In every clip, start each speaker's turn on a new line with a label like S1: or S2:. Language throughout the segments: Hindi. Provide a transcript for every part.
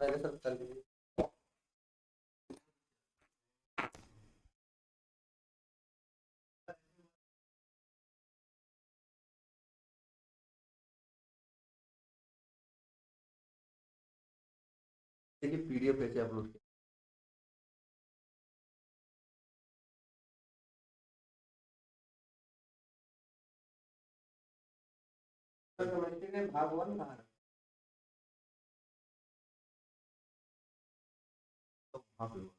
S1: पहले सब कर लीजिए।
S2: देखिए पीडीएफ कैसे अपलोड किया।
S1: तो केमिस्ट्री में भाग वन कहाँ है?
S2: तो वहाँ पे हुआ।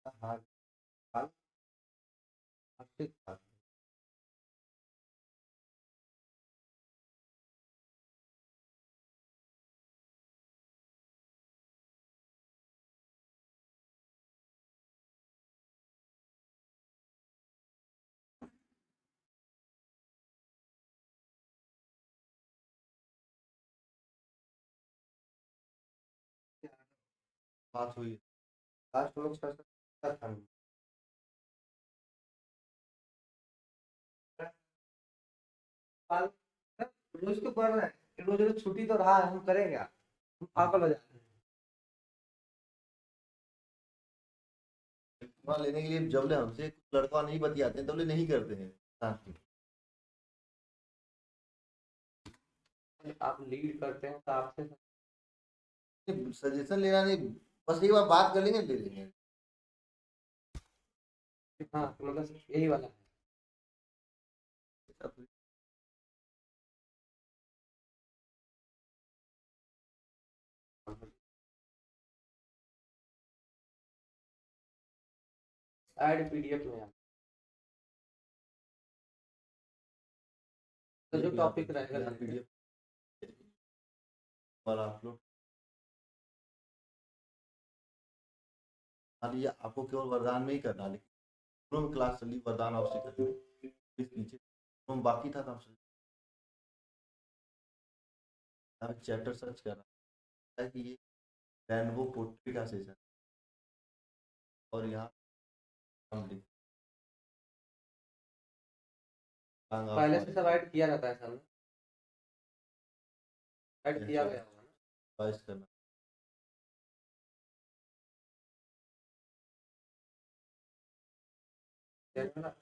S1: हाँ, हाल आपसे था।
S2: बात हुई।
S1: लास्ट में 6 था। साल रोज तो पढ़ रहे हैं, रोज रोज छुट्टी तो रहा है, हम करें क्या? हम पागल हो जाते हैं।
S2: वहाँ लेने के लिए जब ले हमसे कुछ लड़का नहीं बतियाते हैं तब ले नहीं करते हैं शांति।
S1: आप लीड करते हैं तो आपसे
S2: सजेशन लेना नहीं, बस एक बार बात कर लेंगे ले लेंगे।
S1: हाँ, तो मतलब यही वाला है। ऐड पीडीएफ में तो जो टॉपिक रहेगा
S2: यहाँ
S1: लेते हैं।
S2: पीडीएफ वाला अपलोड। हाँ ये आपको केवल वरदान में ही करना है, लेकिन दोनों में क्लास चली वरदान आपसे करनी है। इस नीचे दोनों में बाकी था तो हमसे यहाँ चैप्टर सर्च करना है कि ये रेनबो पोट्री का सेशन और यहाँ हम लिख
S1: पहले से सब ऐड किया रहता है सर, ऐड किया गया होगा ना।
S2: चॉइस करना।
S1: देखो ना,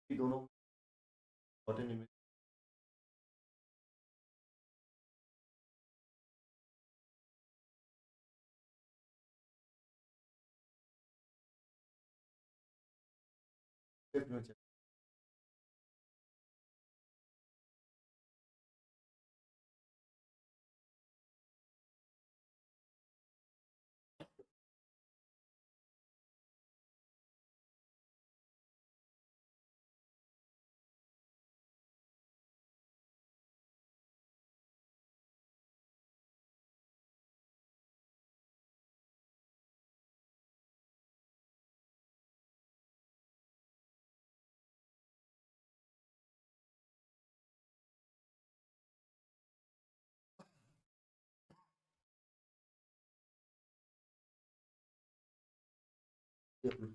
S2: दोनों important image में वीडियो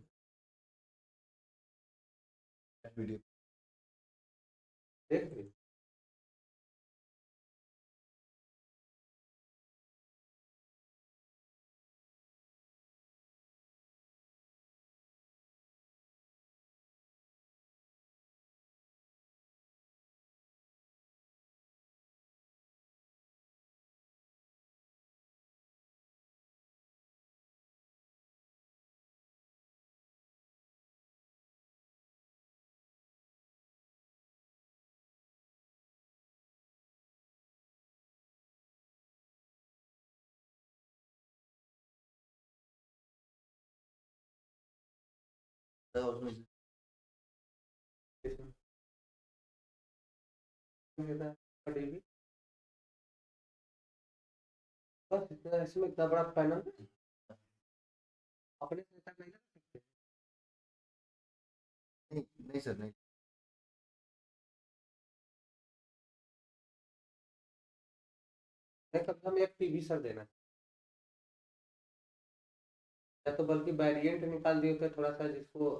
S1: देख रही?
S2: उसमें से
S1: इसमें मेरा DB बस इतना, इसमें इतना बड़ा पैनल अपने से ऐसा नहीं लगा सकते।
S2: नहीं नहीं सर नहीं।
S1: नहीं, कम से कम एक टीवी सर देना, या तो बल्कि वेरिएंट निकाल दिए थे थोड़ा सा जिसको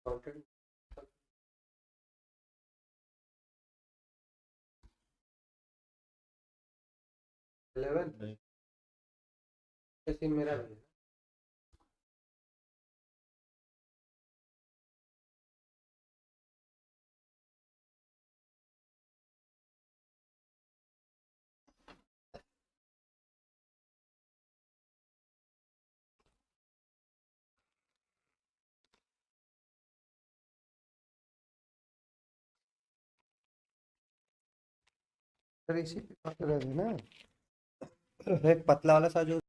S1: कंटेंट 11
S2: नहीं
S1: जैसे मेरा भी है। सर इसी पे बात कर रहे थे ना, एक पतला वाला सा जो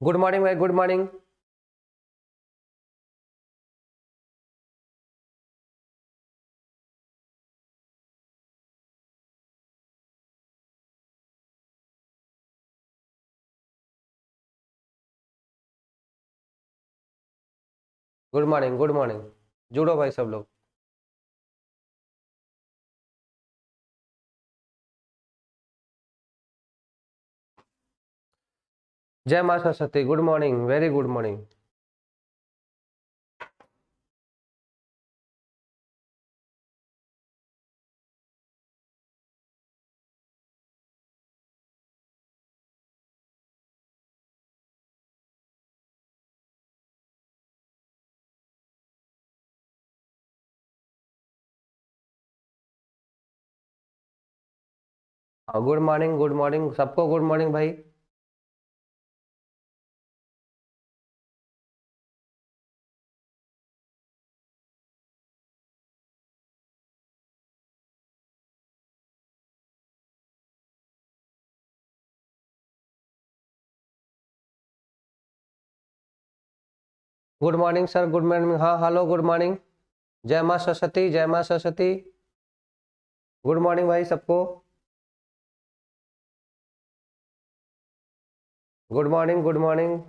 S1: गुड मॉर्निंग भाई, good morning. Good morning, good morning. जुड़ो भाई सब लोग। जय मां Saraswati. Good morning, very good morning. Good morning, good morning सबको, गुड मॉर्निंग भाई। Good morning sir, good morning. हाँ हेलो, गुड मॉर्निंग। जय मां सरस्वती, जय मां सरस्वती। गुड मॉर्निंग भाई सबको।
S3: Good morning, good morning.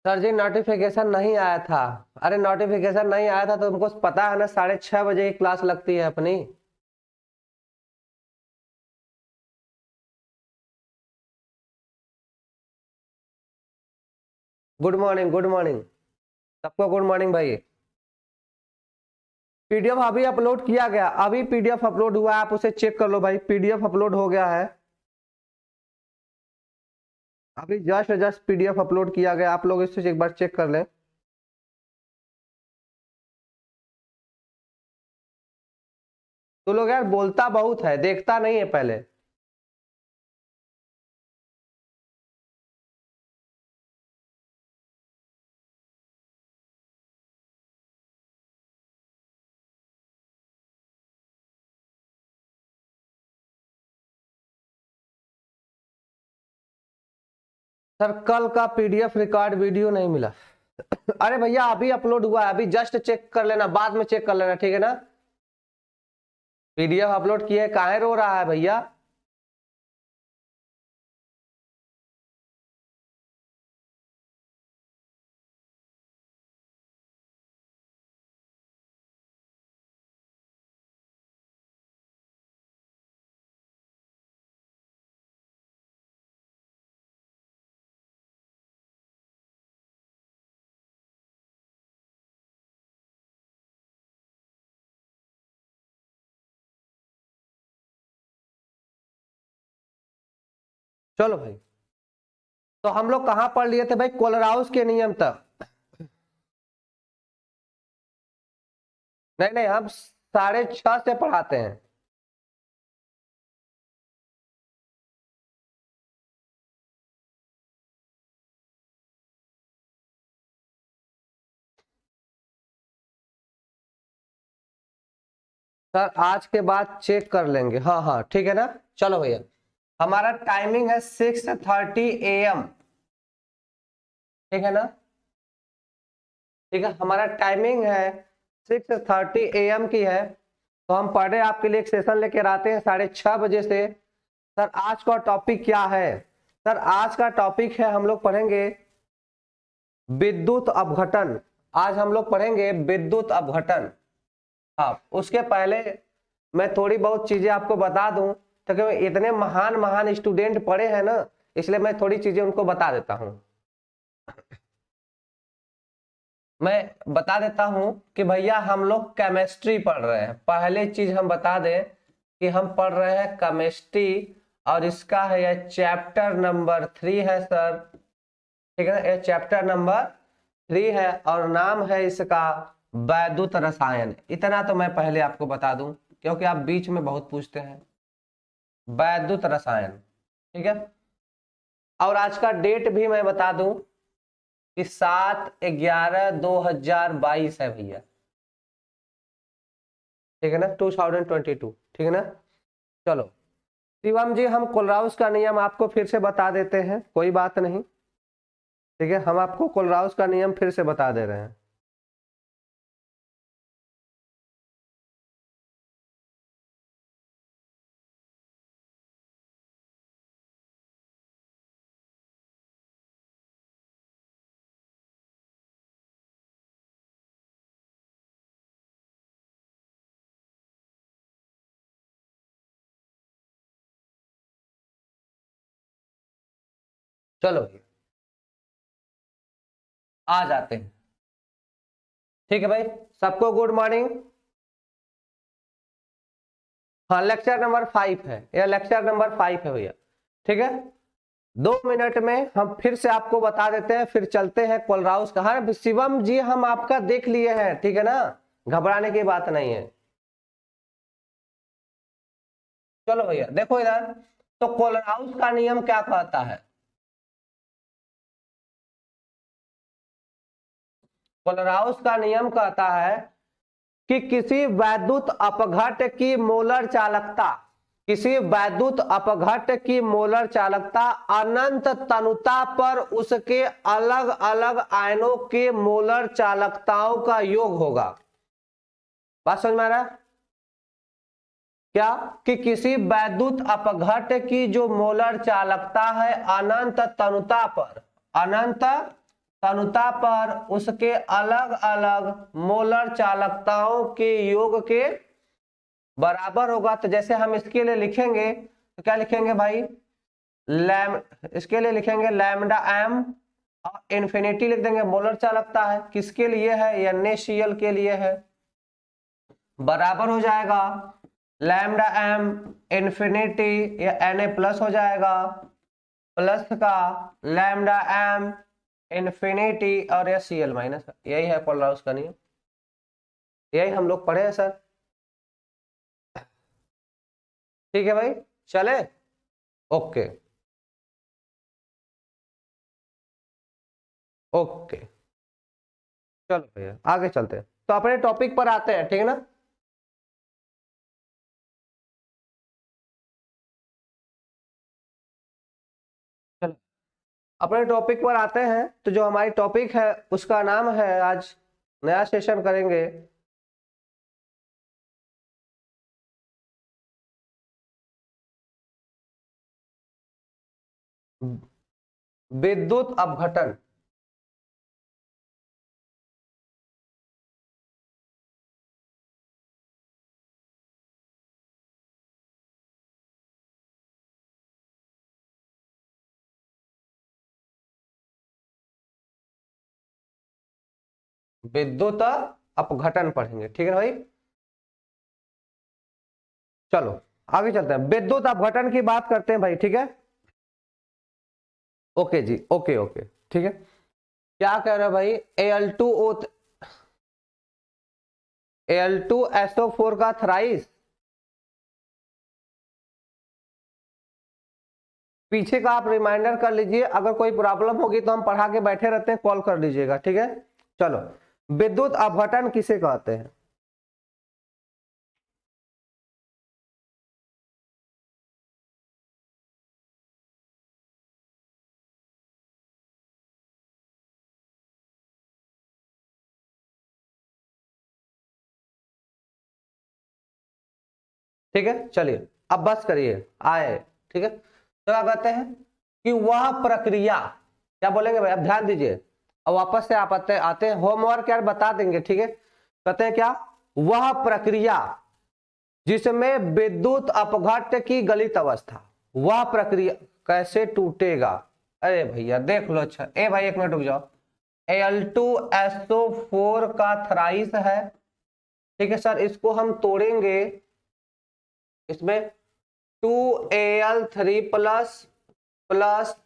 S3: Sir ji notification नहीं आया था। अरे नोटिफिकेशन नहीं आया था तो तुमको पता है ना 6:30 बजे की क्लास लगती है अपनी। गुड मॉर्निंग, गुड मॉर्निंग सबको, गुड मॉर्निंग भाई। पीडीएफ अभी अपलोड किया गया, अभी पीडीएफ अपलोड हुआ है, आप उसे चेक कर लो भाई, पीडीएफ अपलोड हो गया है। अभी जस्ट जस्ट पीडीएफ अपलोड किया गया, आप लोग इसे एक बार चेक कर लें। तो लोग यार बोलता बहुत है, देखता नहीं है पहले। सर कल का पीडीएफ रिकॉर्ड वीडियो नहीं मिला। अरे भैया अभी अपलोड हुआ है, अभी जस्ट चेक कर लेना, बाद में चेक कर लेना, ठीक है ना। पीडीएफ अपलोड किए, काहे रो रहा है भैया। चलो भाई, तो हम लोग कहां पढ़ लिए थे भाई, कोलराउस के नियम तक। नहीं नहीं, हम 6:30 से पढ़ाते हैं। सर आज के बाद चेक कर लेंगे, हाँ हाँ ठीक है ना। चलो भैया, हमारा टाइमिंग है 6:30 AM, ठीक है ना। ठीक है, हमारा टाइमिंग है 6:30 AM की है। तो हम पढ़े आपके लिए एक सेशन लेकर आते हैं 6:30 बजे से। सर आज का टॉपिक क्या है। सर आज का टॉपिक है, हम लोग पढ़ेंगे विद्युत अपघटन। आज हम लोग पढ़ेंगे विद्युत अपघटन। हाँ, उसके पहले मैं थोड़ी बहुत चीजें आपको बता दूं, क्योंकि इतने महान महान स्टूडेंट पढ़े हैं ना, इसलिए मैं थोड़ी चीजें उनको बता देता हूं। मैं बता देता हूं कि भैया हम लोग केमिस्ट्री पढ़ रहे हैं। पहले चीज हम बता दें कि हम पढ़ रहे हैं केमिस्ट्री, और इसका है यह चैप्टर नंबर 3 है सर, ठीक है ना। ये चैप्टर नंबर 3 है और नाम है इसका वैद्युत रसायन। इतना तो मैं पहले आपको बता दूं, क्योंकि आप बीच में बहुत पूछते हैं। वैद्युत रसायन, ठीक है। और आज का डेट भी मैं बता दूं कि 7/11/2022 है भैया, ठीक है ना, 2022, ठीक है ना। चलो शिवम जी, हम कोलराउस का नियम आपको फिर से बता देते हैं, कोई बात नहीं, ठीक है। हम आपको कोलराउस का नियम फिर से बता दे रहे हैं। चलो आ जाते हैं, ठीक है भाई। सबको गुड मॉर्निंग। हाँ लेक्चर नंबर 5 है, यह लेक्चर नंबर 5 है भैया, ठीक है। 2 मिनट में हम फिर से आपको बता देते हैं, फिर चलते हैं कोलराउस का। हाँ शिवम जी, हम आपका देख लिए हैं, ठीक है ना, घबराने की बात नहीं है। चलो भैया देखो इधर, तो कोलराउस का नियम क्या कहता है। कोलराउस का नियम कहता है कि किसी वैद्युत अपघट की मोलर चालकता, किसी वैद्युत अपघट्य की मोलर चालकता अनंत तनुता पर उसके अलग अलग आयनों के मोलर चालकताओं का योग होगा। बात समझ में आ रहा है क्या? कि किसी वैद्युत अपघट्य की जो मोलर चालकता है अनंत तनुता पर उसके अलग अलग मोलर चालकताओं के योग के बराबर होगा। तो जैसे हम इसके लिए लिखेंगे तो क्या लिखेंगे भाई, इसके लिए लिखेंगे लैम्डा एम और इन्फिनिटी लिख देंगे। मोलर चालकता है किसके लिए है, NaCl के लिए है, बराबर हो जाएगा लैम्डा एम इन्फिनिटी या Na प्लस हो जाएगा प्लस का लैम्डा एम इन्फिनिटी और या Cl माइनस। यही है कोलराउस का नियम, यही हम लोग पढ़े हैं सर। ठीक है भाई, चले ओके ओके, चलो भैया आगे चलते हैं। तो अपने टॉपिक पर आते हैं, ठीक है ना। चलो अपने टॉपिक पर आते हैं। तो जो हमारी टॉपिक है उसका नाम है, आज नया सेशन करेंगे विद्युत अपघटन। विद्युत अपघटन पढ़ेंगे, ठीक है ना भाई। चलो आगे चलते हैं, विद्युत अपघटन की बात करते हैं भाई, ठीक है। ओके जी, ओके ओके, ठीक है। क्या कह रहे हो भाई, Al2SO4 का थ्राइस, पीछे का आप रिमाइंडर कर लीजिए। अगर कोई प्रॉब्लम होगी तो हम पढ़ा के बैठे रहते हैं, कॉल कर लीजिएगा, ठीक है। चलो विद्युत अपघटन किसे कहते हैं? ठीक है, चलिए अब बस करिए आए, ठीक है। तो क्या कहते हैं कि वह प्रक्रिया, क्या बोलेंगे भाई, अब ध्यान दीजिए। और वापस से आप आते हैं, होमवर्क यार बता देंगे, ठीक है। कहते हैं क्या, वह प्रक्रिया जिसमें विद्युत अपघट्य की गलित अवस्था, वह प्रक्रिया कैसे टूटेगा। अरे भैया देख लो, अच्छा ए भाई एक मिनट रुक जाओ। Al2SO4 का थ्राइस है, ठीक है सर। इसको हम तोड़ेंगे, इसमें 2Al3 प्लस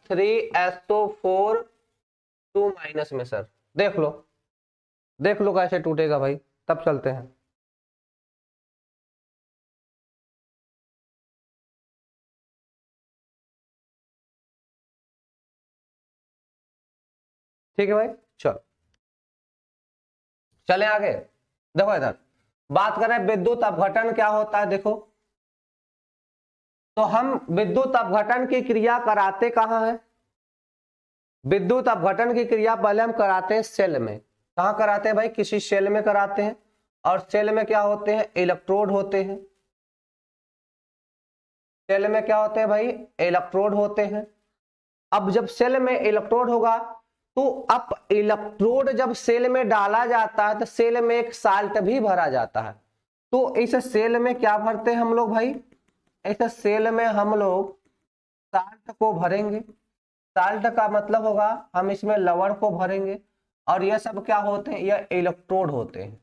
S3: 3SO4 2 माइनस में सर, देख लो कैसे टूटेगा भाई, तब चलते हैं। ठीक है भाई, चलो चले आगे। देखो इधर बात करें विद्युत अपघटन क्या होता है, देखो तो हम विद्युत अपघटन की क्रिया कराते कहां है? विद्युत अपघटन की क्रिया पहले हम कराते हैं सेल में। कहां कराते हैं भाई? किसी सेल में कराते हैं। और सेल में क्या होते हैं? इलेक्ट्रोड होते हैं। सेल में क्या होते हैं भाई? इलेक्ट्रोड होते हैं। अब जब सेल में इलेक्ट्रोड होगा तो अब इलेक्ट्रोड जब सेल में डाला जाता है तो सेल में एक साल्ट भी भरा जाता है। तो इस सेल में क्या भरते हैं हम लोग भाई? इस सेल में हम लोग साल्ट को भरेंगे। साल्ट का मतलब होगा हम इसमें लवण को भरेंगे। और यह सब क्या होते हैं? यह इलेक्ट्रोड होते हैं।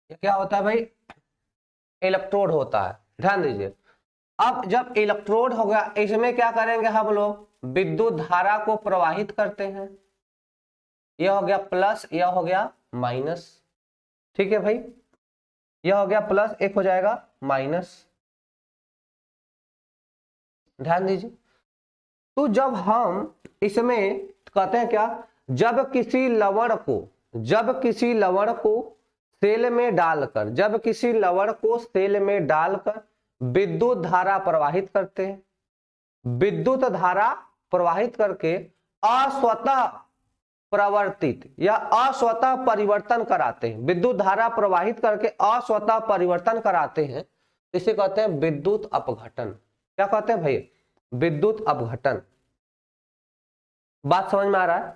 S3: ये क्या होता है भाई? इलेक्ट्रोड होता है, ध्यान दीजिए। अब जब इलेक्ट्रोड हो गया, इसमें क्या करेंगे हम लोग? विद्युत धारा को प्रवाहित करते हैं। यह हो गया प्लस, यह हो गया माइनस। ठीक है भाई, यह हो गया प्लस, एक हो जाएगा माइनस। ध्यान दीजिए। तो जब हम इसमें कहते हैं क्या, जब किसी लवण को सेल में डालकर, जब किसी लवण को सेल में डालकर विद्युत धारा प्रवाहित करते हैं, विद्युत धारा प्रवाहित करके अस्वतः प्रवर्तित या अस्वतः परिवर्तन कराते हैं, विद्युत धारा प्रवाहित करके अस्वतः परिवर्तन कराते हैं, इसे कहते हैं विद्युत अपघटन। क्या कहते हैं भाई? विद्युत अपघटन। बात समझ में आ रहा है?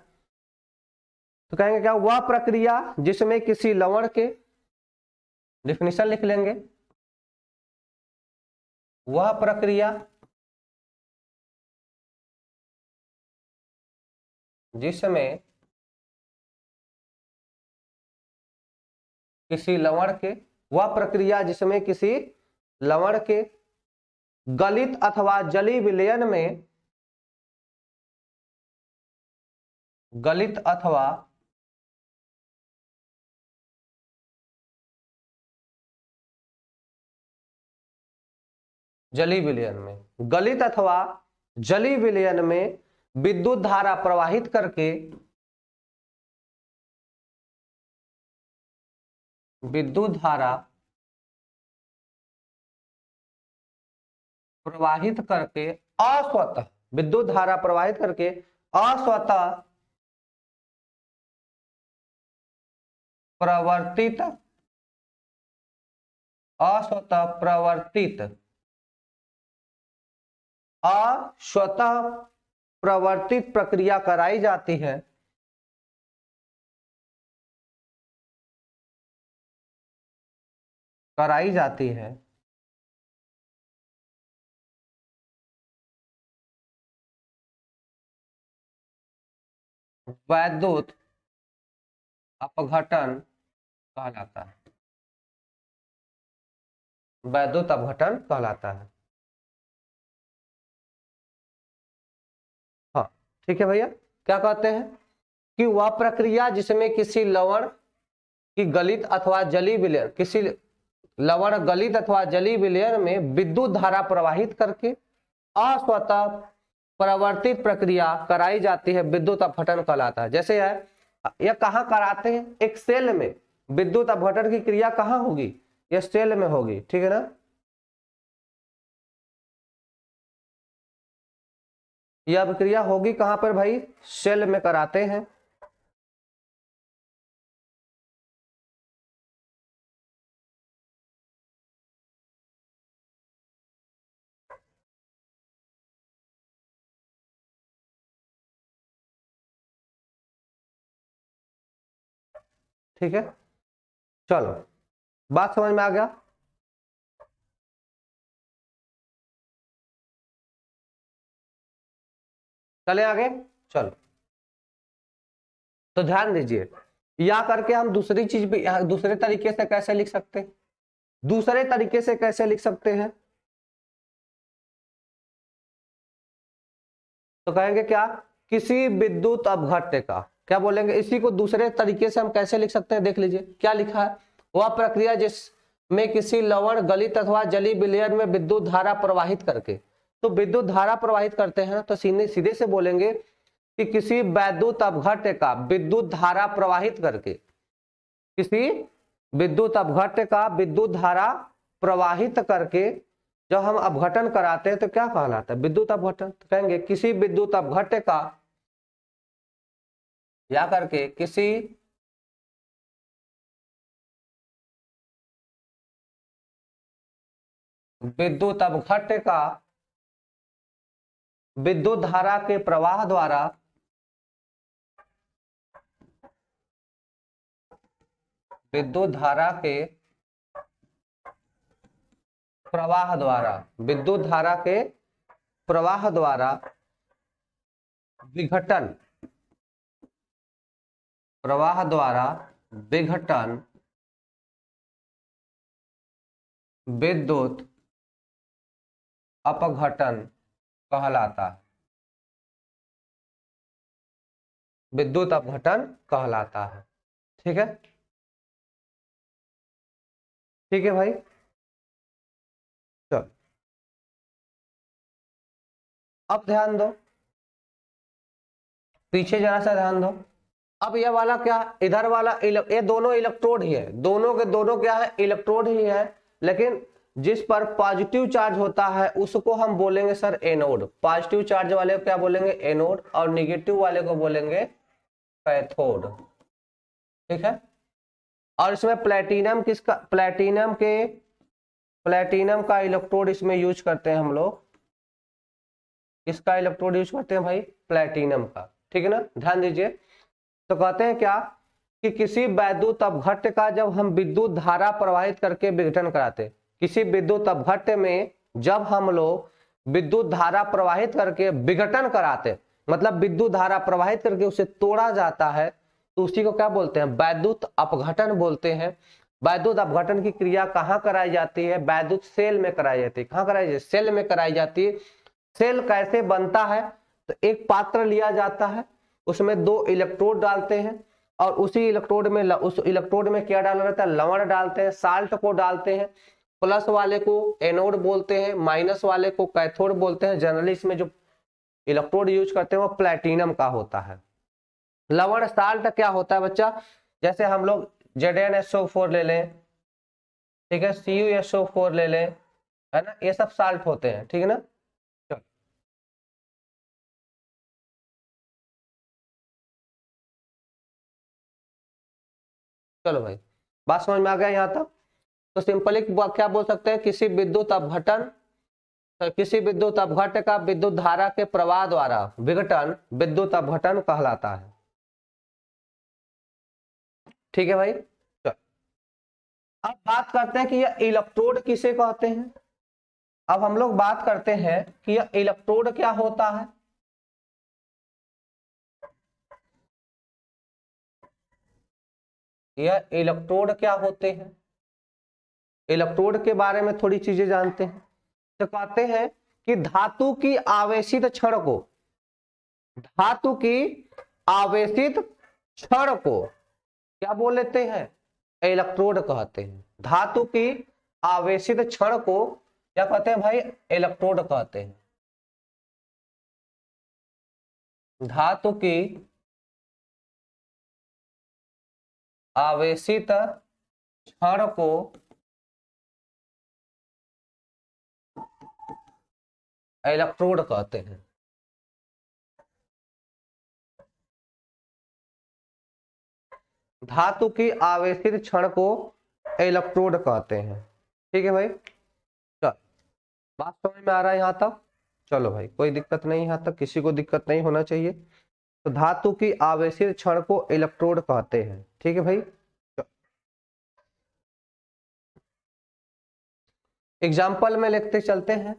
S3: तो कहेंगे क्या? वह प्रक्रिया जिसमें किसी लवण के, डिफिनीशन लिख लेंगे, वह प्रक्रिया जिसमें किसी लवण के, वह प्रक्रिया जिसमें किसी लवण के गलित अथवा जलीय विलयन में, गलित अथवा जलीय विलयन में, गलित अथवा जलीय विलयन में विद्युत धारा प्रवाहित करके, विद्युत धारा प्रवाहित करके अस्वतः, विद्युत धारा प्रवाहित करके अस्वतः प्रवर्तित, अस्वतः प्रवर्तित, अस्वतः प्रवर्तित प्रक्रिया कराई जाती है, कराई जाती है वैद्युत अपघटन कहलाता है, वैद्युत अपघटन कहलाता है। हाँ ठीक है भैया। क्या कहते हैं कि वह प्रक्रिया जिसमें किसी लवण की गलित अथवा जलीय विलयन, किसी लवण गलित अथवा जलीय विलयन में विद्युत धारा प्रवाहित करके अस्वतः प्रवर्तित प्रक्रिया कराई जाती है, विद्युत अपघटन कहलाता है। जैसे है यह कहाँ कराते हैं? एक सेल में विद्युत अपघटन की क्रिया कहाँ होगी? यह सेल में होगी, ठीक है ना। यह अभिक्रिया होगी कहां पर भाई? सेल में कराते हैं। ठीक है, चलो बात समझ में आ गया। चले आगे, चलो तो ध्यान दीजिए, या करके हम दूसरी चीज भी दूसरे तरीके से कैसे लिख सकते हैं? दूसरे तरीके से कैसे लिख सकते हैं? तो कहेंगे क्या? किसी विद्युत अपघट्य का, क्या बोलेंगे? इसी को दूसरे तरीके से हम कैसे लिख सकते हैं? देख लीजिए क्या लिखा है। वह प्रक्रिया जिसमें किसी लवण गलित अथवा जलीय विलयन में विद्युत धारा प्रवाहित करके, तो विद्युत धारा प्रवाहित करते हैं तो सीधे से बोलेंगे कि किसी वैद्युत अपघट्य का विद्युत धारा प्रवाहित करके, किसी विद्युत अपघट्य का विद्युत धारा प्रवाहित करके जब हम अपघटन कराते हैं तो क्या कहलाता है? विद्युत अपघटन। तो कहेंगे किसी विद्युत अपघट्य का, या करके किसी विद्युत अपघट्य का विद्युत धारा के प्रवाह द्वारा, विद्युत धारा के प्रवाह द्वारा, विद्युत धारा के प्रवाह द्वारा विघटन, प्रवाह द्वारा विघटन विद्युत अपघटन कहलाता है, विद्युत अपघटन कहलाता है। ठीक है, ठीक है भाई। चलो अब ध्यान दो, पीछे जरा सा ध्यान दो। अब ये वाला क्या, इधर वाला ये दोनों इलेक्ट्रोड ही है, दोनों के दोनों क्या है, इलेक्ट्रोड ही है, लेकिन जिस पर पॉजिटिव चार्ज होता है उसको हम बोलेंगे सर एनोड, पॉजिटिव चार्ज वाले को क्या बोलेंगे एनोड, और निगेटिव वाले को बोलेंगे कैथोड। ठीक है, और इसमें प्लेटिनम किसका, प्लेटिनम का इलेक्ट्रोड इसमें यूज करते हैं हम लोग, किसका इलेक्ट्रोड यूज करते हैं भाई, प्लेटिनम का। ठीक है ना, ध्यान दीजिए। तो कहते हैं क्या कि किसी वैद्युत अपघट्य का जब हम विद्युत धारा प्रवाहित करके विघटन कराते, किसी विद्युत अपघट्य में जब हम लोग विद्युत धारा प्रवाहित करके विघटन कराते, मतलब विद्युत धारा प्रवाहित करके उसे तोड़ा जाता है, तो उसी को क्या बोलते हैं, वैद्युत अपघटन बोलते हैं। वैद्युत अपघटन की क्रिया कहाँ कराई जाती है, वैद्युत सेल में कराई जाती है। कहाँ कराई जाती है, सेल में कराई जाती है। सेल कैसे बनता है, तो एक पात्र लिया जाता है, उसमें 2 इलेक्ट्रोड डालते हैं, और उसी इलेक्ट्रोड में उस इलेक्ट्रोड में क्या डाला रहता है, लवण डालते हैं, साल्ट को डालते हैं। प्लस वाले को एनोड बोलते हैं, माइनस वाले को कैथोड बोलते हैं। जनरली इसमें जो इलेक्ट्रोड यूज करते हैं वो प्लेटिनम का होता है। लवण साल्ट क्या होता है बच्चा, जैसे हम लोग ZnSO4 ले लें, ठीक है, CuSO4 ले लें, है ना, ये सब साल्ट होते हैं। ठीक है ना, चलो भाई बात समझ में आ गया यहाँ तक। तो सिंपली क्या बोल सकते हैं, किसी विद्युत अपघटन, किसी विद्युत अपघट्य का विद्युत धारा के प्रवाह द्वारा विघटन विद्युत अपघटन कहलाता है। ठीक है भाई, चलो अब बात करते हैं कि यह इलेक्ट्रोड किसे कहते हैं। अब हम लोग बात करते हैं कि यह इलेक्ट्रोड क्या होता है। यह इलेक्ट्रोड क्या होते हैं, इलेक्ट्रोड के बारे में थोड़ी चीजें जानते हैं। तो कहते हैं कि धातु की आवेशित क्षण को, धातु की आवेशित क्षण को क्या बोल लेते हैं, इलेक्ट्रोड कहते हैं। धातु की आवेशित क्षण को क्या कहते हैं भाई, इलेक्ट्रोड कहते हैं। धातु की आवेशित क्षण को इलेक्ट्रोड कहते हैं। धातु की आवेशित क्षण को इलेक्ट्रोड कहते हैं। ठीक है भाई, चल बात समझ में आ रहा है यहाँ तक। चलो भाई कोई दिक्कत नहीं, यहाँ तक किसी को दिक्कत नहीं होना चाहिए। तो धातु की आवेशित क्षण को इलेक्ट्रोड कहते हैं। ठीक है भाई, एग्जाम्पल में लिखते चलते हैं।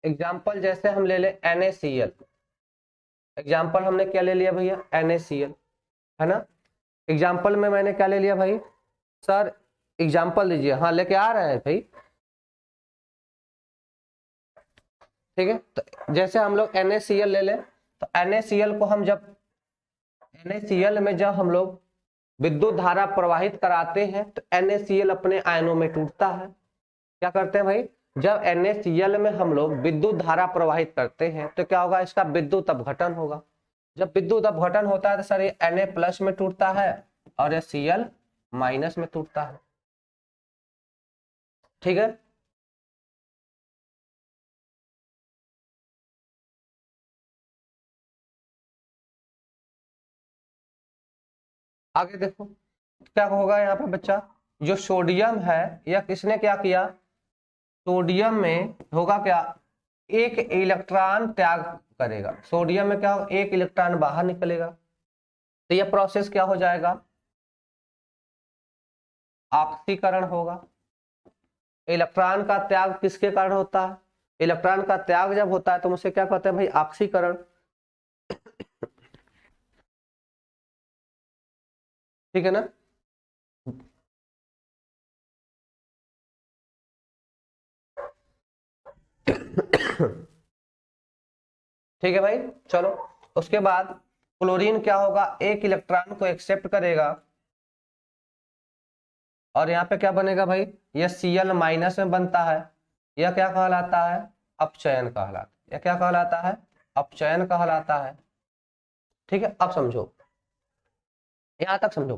S3: एग्जाम्पल जैसे हम ले ले NaCl, एग्जाम्पल हमने क्या ले लिया भैया, NaCl, है ना। एग्जाम्पल में मैंने क्या ले लिया भाई, सर एग्जाम्पल दीजिए, हाँ लेके आ रहे हैं भाई। ठीक है, तो जैसे हम लोग NaCl ले लें, तो NaCl को हम जब NaCl में जब हम लोग विद्युत धारा प्रवाहित कराते हैं तो NaCl अपने आयनों में टूटता है। क्या करते हैं भाई, जब NaCl में हम लोग विद्युत धारा प्रवाहित करते हैं तो क्या होगा, इसका विद्युत अपघटन होगा। जब विद्युत अपघटन होता है तो सर ये Na+ में टूटता है और ये Cl- में टूटता है। ठीक है, आगे देखो क्या होगा यहाँ पे बच्चा, जो सोडियम है या किसने क्या किया, सोडियम में होगा क्या, एक इलेक्ट्रॉन त्याग करेगा। सोडियम में क्या होगा, एक इलेक्ट्रॉन बाहर निकलेगा, तो यह प्रोसेस क्या हो जाएगा, ऑक्सीकरण होगा। इलेक्ट्रॉन का त्याग किसके कारण होता है, इलेक्ट्रॉन का त्याग जब होता है तो उसे क्या कहते हैं भाई, ऑक्सीकरण। ठीक है ना, ठीक है भाई। चलो उसके बाद क्लोरीन क्या होगा, एक इलेक्ट्रॉन को एक्सेप्ट करेगा और यहाँ पे क्या बनेगा भाई, यह Cl- में बनता है। यह क्या कहलाता है, अपचयन कहलाता है। यह क्या कहलाता है, अपचयन कहलाता है। ठीक है, अब समझो यहां तक समझो।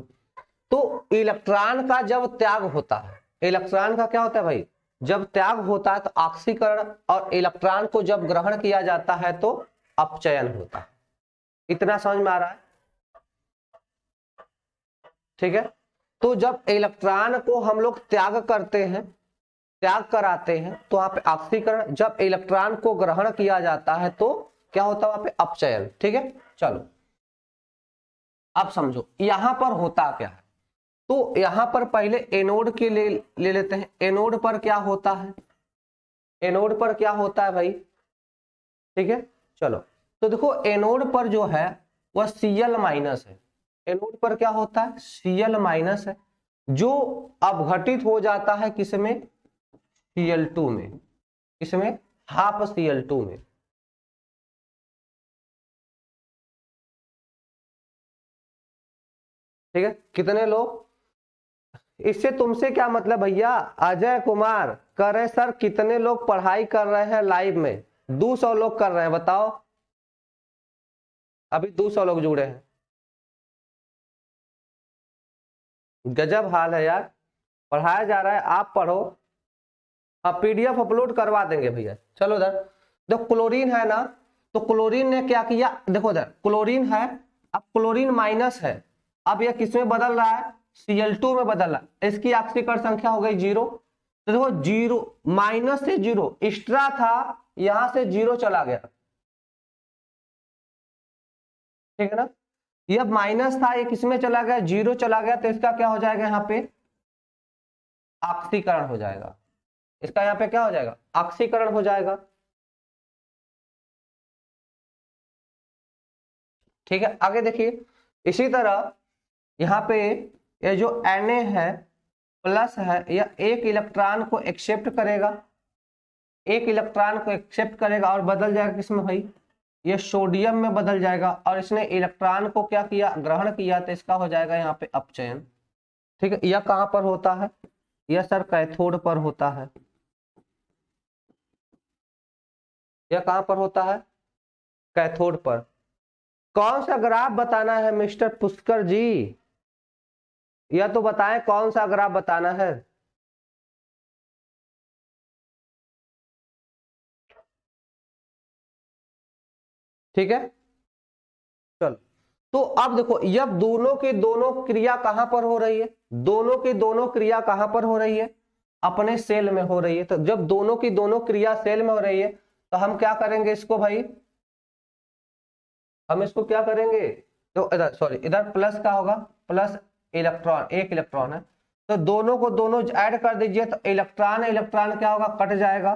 S3: तो इलेक्ट्रॉन का जब त्याग होता है, इलेक्ट्रॉन का क्या होता है भाई, जब त्याग होता है तो ऑक्सीकरण, और इलेक्ट्रॉन को जब ग्रहण किया जाता है तो अपचयन होता है। इतना समझ में आ रहा है? ठीक है। तो जब इलेक्ट्रॉन को हम लोग त्याग करते हैं, त्याग कराते हैं, तो वहां पे ऑक्सीकरण, जब इलेक्ट्रॉन को ग्रहण किया जाता है तो क्या होता है वहां पे अपचयन। ठीक है, चलो अब समझो यहां पर होता क्या है। तो यहां पर पहले एनोड के ले लेते हैं। एनोड पर क्या होता है, एनोड पर क्या होता है भाई, ठीक है। चलो तो देखो एनोड पर जो है वह Cl माइनस है। एनोड पर क्या होता है, Cl माइनस है, जो अपघटित हो जाता है किसमें, Cl2 में। किसमें, हाफ Cl2 में। ठीक है, कितने लोग, इससे तुमसे क्या मतलब भैया, अजय कुमार कर रहे सर कितने लोग पढ़ाई कर रहे हैं लाइव में, 200 लोग कर रहे हैं, बताओ अभी 200 लोग जुड़े हैं। गजब हाल है यार, पढ़ाया जा रहा है, आप पढ़ो। हाँ पीडीएफ अपलोड करवा देंगे भैया। चलो इधर देखो क्लोरीन है ना, तो क्लोरीन ने क्या किया, देखो इधर क्लोरीन है, अब क्लोरीन माइनस है, अब यह किसमें बदल रहा है, Cl2 में बदल रहा है। इसकी ऑक्सीकरण संख्या हो गई 0। तो देखो 0 माइनस से 0 एक्स्ट्रा था, यहां से 0 चला गया। ठीक है ना, यह माइनस था, ये किसमें चला गया, 0 चला गया, तो इसका क्या हो जाएगा यहाँ पे, ऑक्सीकरण हो जाएगा। इसका यहाँ पे क्या हो जाएगा, ऑक्सीकरण हो जाएगा। ठीक है, आगे देखिए इसी तरह यहाँ पे ये जो Na है प्लस है, यह एक इलेक्ट्रॉन को एक्सेप्ट करेगा, एक इलेक्ट्रॉन को एक्सेप्ट करेगा और बदल जाएगा किसमें भाई, ये सोडियम में बदल जाएगा, और इसने इलेक्ट्रॉन को क्या किया, ग्रहण किया, तो इसका हो जाएगा यहाँ पे अपचयन। ठीक है, यह कहां पर होता है, यह सर कैथोड पर होता है। यह कहां पर होता है, कैथोड पर। कौन सा ग्राफ बताना है मिस्टर पुष्कर जी, यह तो बताएं कौन सा ग्राफ बताना है। ठीक है, चलो तो अब देखो ये दोनों की दोनों क्रिया कहां पर हो रही है, दोनों की दोनों क्रिया कहां पर हो रही है, अपने सेल में हो रही है। तो जब दोनों की दोनों क्रिया सेल में हो रही है तो हम क्या करेंगे इसको भाई, हम इसको क्या करेंगे, तो इधर सॉरी इधर प्लस का होगा, प्लस इलेक्ट्रॉन, एक इलेक्ट्रॉन है, तो दोनों को दोनों ऐड कर दीजिए, तो इलेक्ट्रॉन इलेक्ट्रॉन क्या होगा, कट जाएगा।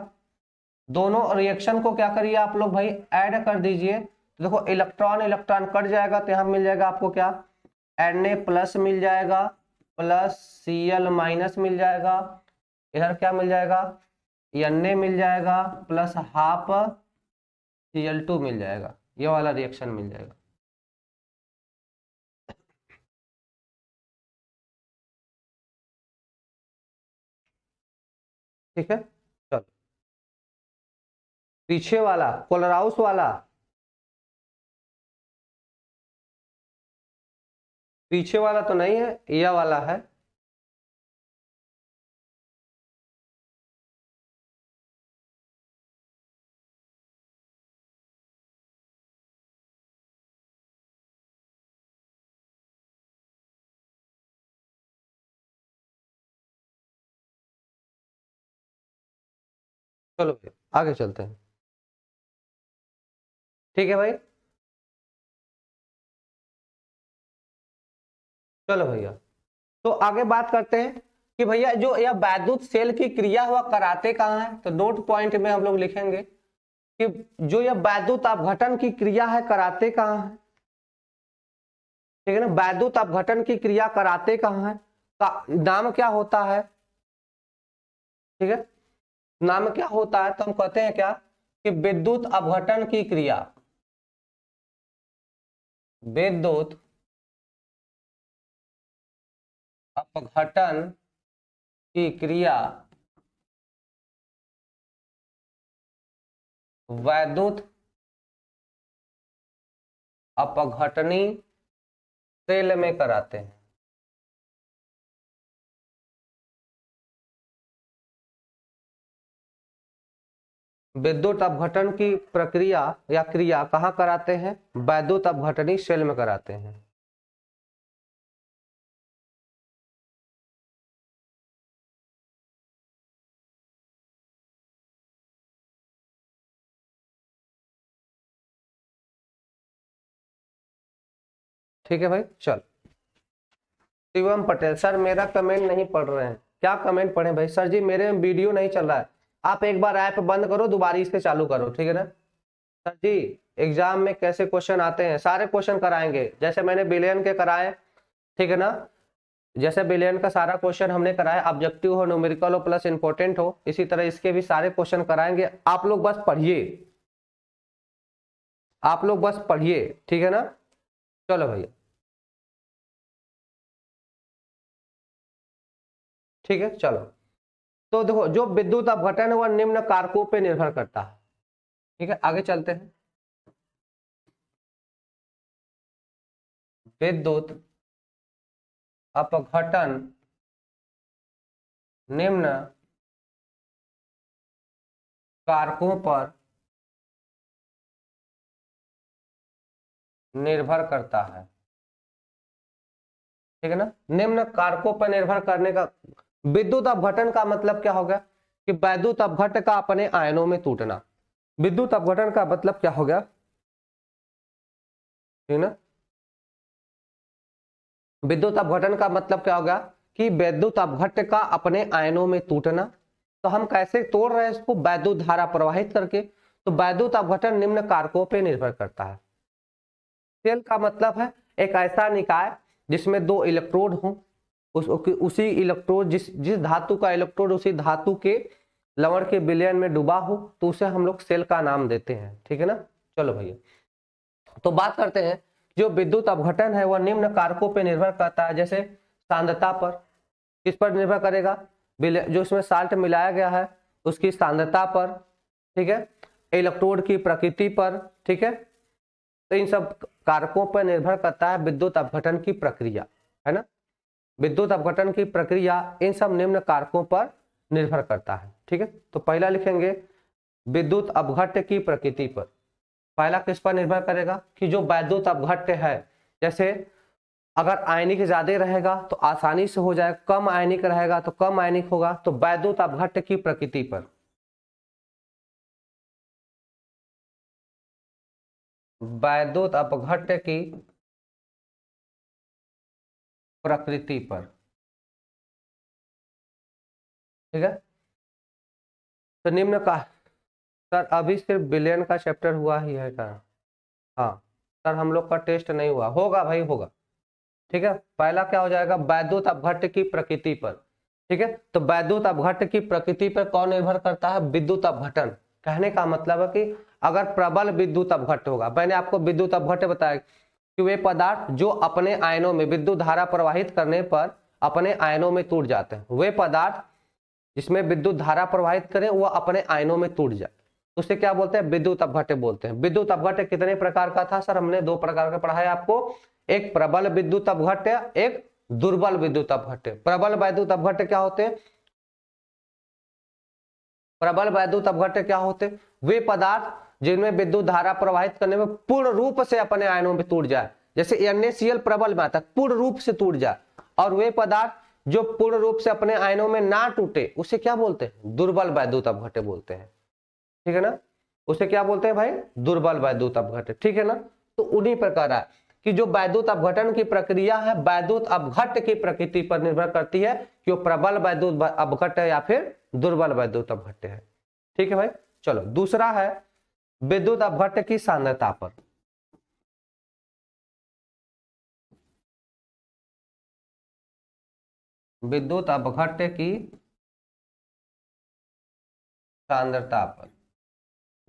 S3: दोनों रिएक्शन को क्या करिए आप लोग भाई, ऐड कर दीजिए। तो देखो इलेक्ट्रॉन इलेक्ट्रॉन कट जाएगा, तो यहां मिल जाएगा आपको क्या, Na प्लस मिल जाएगा, प्लस Cl माइनस मिल जाएगा, इधर क्या मिल जाएगा, Na मिल जाएगा, प्लस हाफ Cl2 मिल जाएगा, ये वाला रिएक्शन मिल जाएगा। ठीक है, चलो पीछे वाला कोलराउस वाला, पीछे वाला तो नहीं है, यह वाला है। चलो भैया आगे चलते हैं। ठीक है भाई, चलो भैया तो आगे बात करते हैं कि भैया जो यह वैद्युत सेल की क्रिया हुआ कराते कहाँ है, तो नोट पॉइंट में हम लोग लिखेंगे कि जो यह वैद्युत अपघटन की क्रिया है कराते कहाँ है। ठीक है ना, वैद्युत अपघटन की क्रिया कराते कहाँ है, का नाम क्या होता है। ठीक है, नाम क्या होता है, तो हम कहते हैं क्या कि विद्युत अपघटन की क्रिया, विद्युत अपघटन की क्रिया वैद्युत अपघटनी सेल में कराते हैं। विद्युत अपघटन की प्रक्रिया या क्रिया कहाँ कराते हैं? वैद्युत अपघटनी सेल में कराते हैं। ठीक है भाई, चल। शिवम पटेल सर मेरा कमेंट नहीं पढ़ रहे हैं। क्या कमेंट पढ़े भाई? सर जी मेरे में वीडियो नहीं चल रहा है। आप एक बार ऐप बंद करो, दोबारा इसके चालू करो, ठीक है ना? सर जी एग्जाम में कैसे क्वेश्चन आते हैं? सारे क्वेश्चन कराएंगे, जैसे मैंने बिलियन के कराए, ठीक है ना? जैसे बिलियन का सारा क्वेश्चन हमने कराया, ऑब्जेक्टिव हो, न्यूमेरिकल हो, प्लस इंपॉर्टेंट हो, इसी तरह इसके भी सारे क्वेश्चन कराएंगे। आप लोग बस पढ़िए, आप लोग बस पढ़िए, ठीक है ना? चलो भैया, ठीक है, चलो। तो देखो, जो विद्युत अपघटन है वह निम्न कारकों पे निर्भर करता है। ठीक है, आगे चलते हैं। विद्युत अपघटन निम्न कारकों पर निर्भर करता है। ठीक है ना? निम्न कारकों पर निर्भर करने का, विद्युत अपघटन का मतलब क्या हो गया कि वैद्युत अपघट्य का अपने आयनों में टूटना। विद्युत अपघटन का मतलब क्या हो गया? ठीक ना? विद्युत अपघटन का मतलब क्या हो गया कि वैद्युत अपघट्य का अपने आयनों में टूटना। तो हम कैसे तोड़ रहे हैं इसको? वैद्युत धारा प्रवाहित करके। तो वैद्युत अपघटन निम्न कारकों पर निर्भर करता है। सेल का मतलब है एक ऐसा निकाय जिसमें दो इलेक्ट्रोड हो, उसी इलेक्ट्रोड जिस धातु का इलेक्ट्रोड उसी धातु के लवण के विलयन में डूबा हो, तो उसे हम लोग सेल का नाम देते हैं। ठीक है ना? चलो भैया, तो बात करते हैं। जो विद्युत अपघटन है वह निम्न कारकों पर निर्भर करता है। जैसे सांद्रता पर, किस पर निर्भर करेगा? जो इसमें साल्ट मिलाया गया है उसकी सांद्रता पर, ठीक है, इलेक्ट्रोड की प्रकृति पर, ठीक है। तो इन सब कारकों पर निर्भर करता है विद्युत अपघटन की प्रक्रिया, है ना? विद्युत अपघटन की प्रक्रिया इन सब निम्न कारकों पर निर्भर करता है। ठीक है, तो पहला लिखेंगे विद्युत अपघट्य की प्रकृति पर। पहला किस पर निर्भर करेगा कि जो वैद्युत अपघट्य है, जैसे अगर आयनिक ज्यादा रहेगा तो आसानी से हो जाएगा, कम आयनिक रहेगा तो कम आयनिक होगा। तो वैद्युत अपघट्य की प्रकृति पर, वैद्युत अपघट्य की प्रकृति पर, ठीक है। तो निम्न का, सर अभी सिर्फ बिलियन का चैप्टर हुआ ही है क्या? हाँ सर, हम लोग का टेस्ट नहीं हुआ, होगा भाई होगा। ठीक है, पहला क्या हो जाएगा? वैद्युत अपघट्य की प्रकृति पर। ठीक है, तो वैद्युत अपघट्य की प्रकृति पर कौन निर्भर करता है? विद्युत अपघटन। कहने का मतलब है कि अगर प्रबल विद्युत अपघट्य होगा, मैंने आपको विद्युत अपघट्य बताया कि वे पदार्थ जो अपने आयनों में विद्युत धारा प्रवाहित करने पर अपने आयनों में टूट जाते हैं, वे पदार्थ जिसमें विद्युत धारा प्रवाहित करें वह अपने आयनों में टूट जाए, उसे क्या बोलते हैं? विद्युत अपघट्य बोलते हैं। विद्युत अपघट्य कितने प्रकार का था सर? हमने दो प्रकार का पढ़ा है आपको, एक प्रबल विद्युत अपघट्य, एक दुर्बल विद्युत अपघट्य। प्रबल वैद्युत अपघट्य क्या होते हैं? प्रबल वैद्युत अपघट्य क्या होते हैं? वे पदार्थ जिनमें विद्युत धारा प्रवाहित करने में पूर्ण रूप से अपने आयनों में टूट जाए, जैसे NaCl प्रबल में आता है, पूर्ण रूप से टूट जाए। और वे पदार्थ जो पूर्ण रूप से अपने आयनों में ना टूटे, उसे क्या बोलते हैं? दुर्बल वैद्युत अपघट्य बोलते हैं। ठीक है ना? उसे क्या बोलते हैं भाई? दुर्बल वैद्युत अपघट्य। ठीक है ना? तो उन्हीं प्रकार है कि जो वैद्युत अपघटन की प्रक्रिया है वैद्युत अपघट्य की प्रकृति पर निर्भर करती है कि वो प्रबल वैद्युत अपघट्य है या फिर दुर्बल वैद्युत अपघट्य है। ठीक है भाई, चलो दूसरा है विद्युत अपघट्य की सांद्रता पर। विद्युत अपघट्य की सांद्रता पर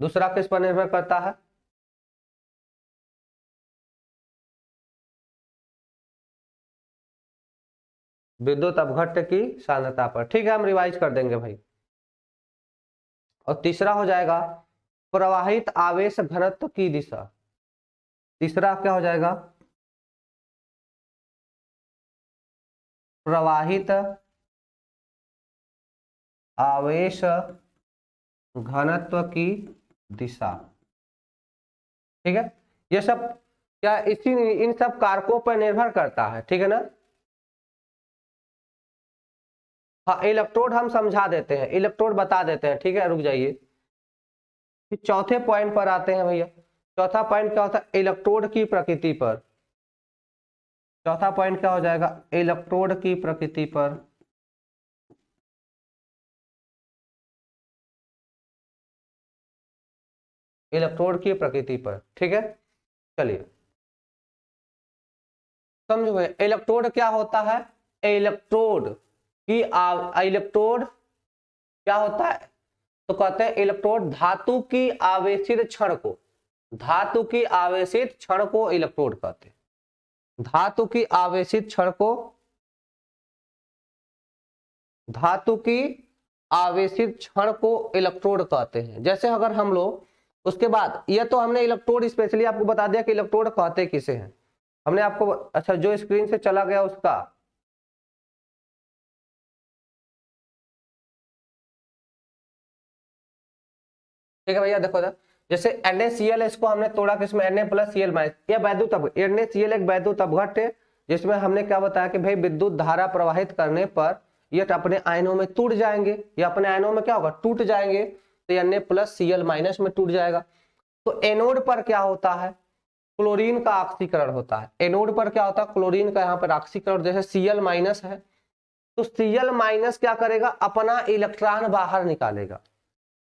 S3: दूसरा किस पर निर्भर करता है? विद्युत अपघट्य की सांद्रता पर। ठीक है, हम रिवाइज कर देंगे भाई। और तीसरा हो जाएगा प्रवाहित आवेश घनत्व की दिशा। तीसरा क्या हो जाएगा? प्रवाहित आवेश घनत्व की दिशा। ठीक है, ये सब क्या इसी इन सब कारकों पर निर्भर करता है। ठीक है ना। हाँ, इलेक्ट्रोड हम समझा देते हैं, इलेक्ट्रोड बता देते हैं। ठीक है, रुक जाइए, फिर चौथे पॉइंट पर आते हैं भैया। चौथा पॉइंट क्या होता है, इलेक्ट्रोड की प्रकृति पर। चौथा पॉइंट क्या हो जाएगा, इलेक्ट्रोड की प्रकृति पर। इलेक्ट्रोड की प्रकृति पर। ठीक है, चलिए समझो भैया, इलेक्ट्रोड क्या होता है। इलेक्ट्रोड की इलेक्ट्रोड क्या होता है, तो कहते हैं इलेक्ट्रोड धातु की आवेशित क्षण को, धातु की आवेशित क्षण को इलेक्ट्रोड कहते हैं। धातु की आवेशित क्षण को, धातु की आवेशित क्षण को इलेक्ट्रोड कहते हैं। जैसे अगर हम लोग उसके बाद, ये तो हमने इलेक्ट्रोड स्पेशली आपको बता दिया कि इलेक्ट्रोड कहते किसे हैं, हमने आपको। अच्छा, जो स्क्रीन से चला गया उसका, ठीक है भैया देखो इधर, जैसे NaCl इसको हमने तोड़ा किसमें, Na+Cl-। यह वैद्युत NaCl एक वैद्युत अपघट्ट है, जिसमें हमने क्या बताया कि भाई विद्युत धारा प्रवाहित करने पर ये अपने आयनों में टूट जाएंगे, ये अपने आयनों में क्या होगा, टूट जाएंगे। तो Na+Cl- में टूट जाएगा। तो एनोड पर क्या होता है, क्लोरीन का ऑक्सीकरण होता है। एनोड पर क्या होता है, क्लोरीन का यहाँ पर ऑक्सीकरण। जैसे Cl- है, तो Cl- क्या करेगा, अपना इलेक्ट्रॉन बाहर निकालेगा।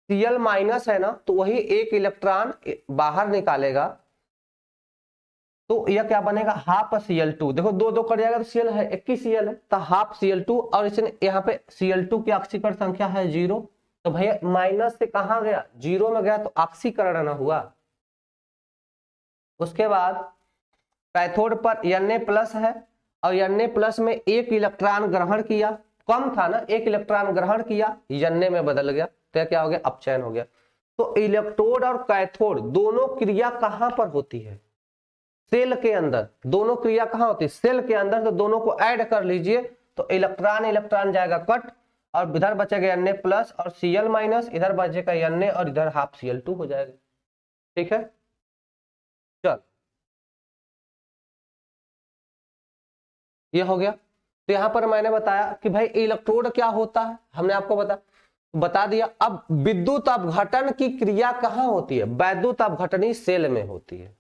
S3: Cl- है ना, तो वही एक इलेक्ट्रॉन बाहर निकालेगा, तो यह क्या बनेगा, हाफ Cl2। देखो दो दो कट जाएगा तो Cl है, एक ही Cl है, तो हाफ Cl2। और इसने यहाँ पे Cl2 की ऑक्सीकरण संख्या है 0, तो भैया माइनस से कहाँ गया, 0 में गया, तो ऑक्सीकरण ना हुआ। उसके बाद कैथोड पर Na+ है, और Na+ में एक इलेक्ट्रॉन ग्रहण किया, कम था ना, एक इलेक्ट्रॉन ग्रहण किया, Na में बदल गया, तो क्या हो गया, अपचयन हो गया। तो इलेक्ट्रोड और कैथोड दोनों क्रिया कहां पर होती है, सेल के अंदर। दोनों क्रिया कहां होती है, सेल के अंदर। तो दोनों को ऐड कर लीजिए, तो इलेक्ट्रॉन इलेक्ट्रॉन जाएगा कट, और इधर बचेगा Na+ और Cl-, इधर बचेगा Na और इधर हाफ Cl2 हो जाएगा। ठीक है, चल ये हो गया। तो यहां पर मैंने बताया कि भाई इलेक्ट्रोड क्या होता है, हमने आपको बता दिया। अब विद्युत अपघटन की क्रिया कहां होती है, वैद्युत अपघटनी सेल में होती है।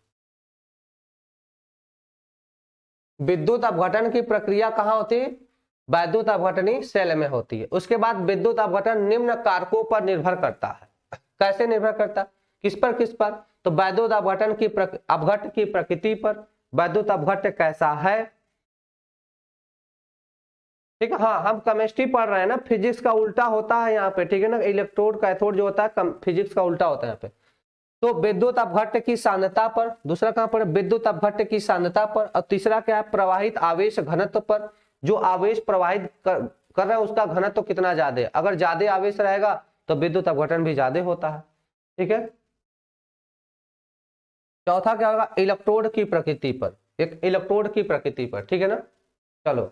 S3: विद्युत अपघटन की प्रक्रिया कहां होती है, वैद्युत अपघटनी सेल में होती है। उसके बाद विद्युत अपघटन निम्न कारकों पर निर्भर करता है। कैसे निर्भर करता है, किस पर, तो वैद्युत अपघटन की अपघट की प्रकृति पर, वैद्युत अपघट्य कैसा है। ठीक है, हाँ हम केमिस्ट्री पढ़ रहे हैं ना, फिजिक्स का उल्टा होता है यहाँ पे। ठीक है ना, इलेक्ट्रोड कैथोड जो होता है फिजिक्स का उल्टा होता है यहाँ पे। तो विद्युत अपघट्य की सांद्रता पर, दूसरा कहां पर, विद्युत अपघट्य की सांद्रता पर, और तीसरा क्या है, प्रवाहित आवेश घनत्व पर। जो आवेश प्रवाहित कर रहा है उसका घनत्व कितना ज्यादा है। अगर ज्यादा आवेश रहेगा तो विद्युत अपघटन भी ज्यादा होता है। ठीक है, चौथा क्या होगा, इलेक्ट्रोड की प्रकृति पर, एक इलेक्ट्रोड की प्रकृति पर। ठीक है ना, चलो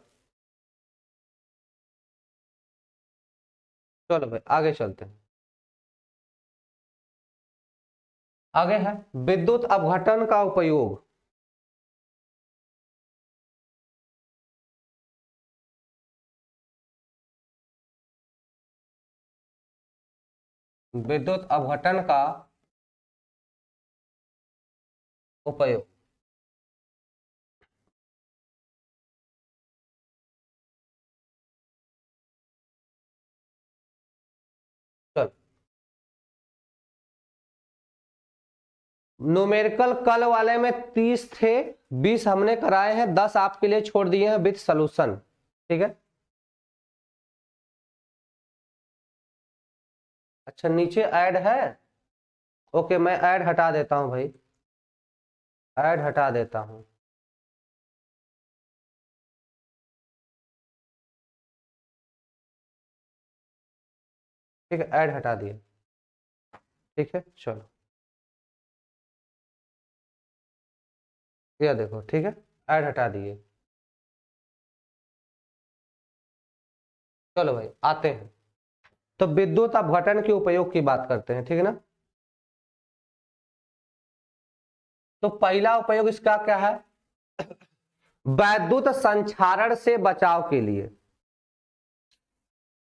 S3: चलो भाई आगे चलते हैं। आगे है विद्युत अपघटन का उपयोग। विद्युत अपघटन का उपयोग। चल न्यूमेरिकल कल वाले में 30 थे, 20 हमने कराए हैं, 10 आपके लिए छोड़ दिए हैं विद सॉल्यूशन। ठीक है, अच्छा नीचे ऐड है, ओके मैं ऐड हटा देता हूं भाई, ऐड हटा देता हूं। ठीक है, ऐड हटा दिए। ठीक है, चलो ये देखो, ठीक है ऐड हटा दिए। चलो भाई आते हैं, तो विद्युत अपघटन के उपयोग की बात करते हैं, ठीक है ना। तो पहला उपयोग इसका क्या है, वैद्युत संचारण से बचाव के लिए।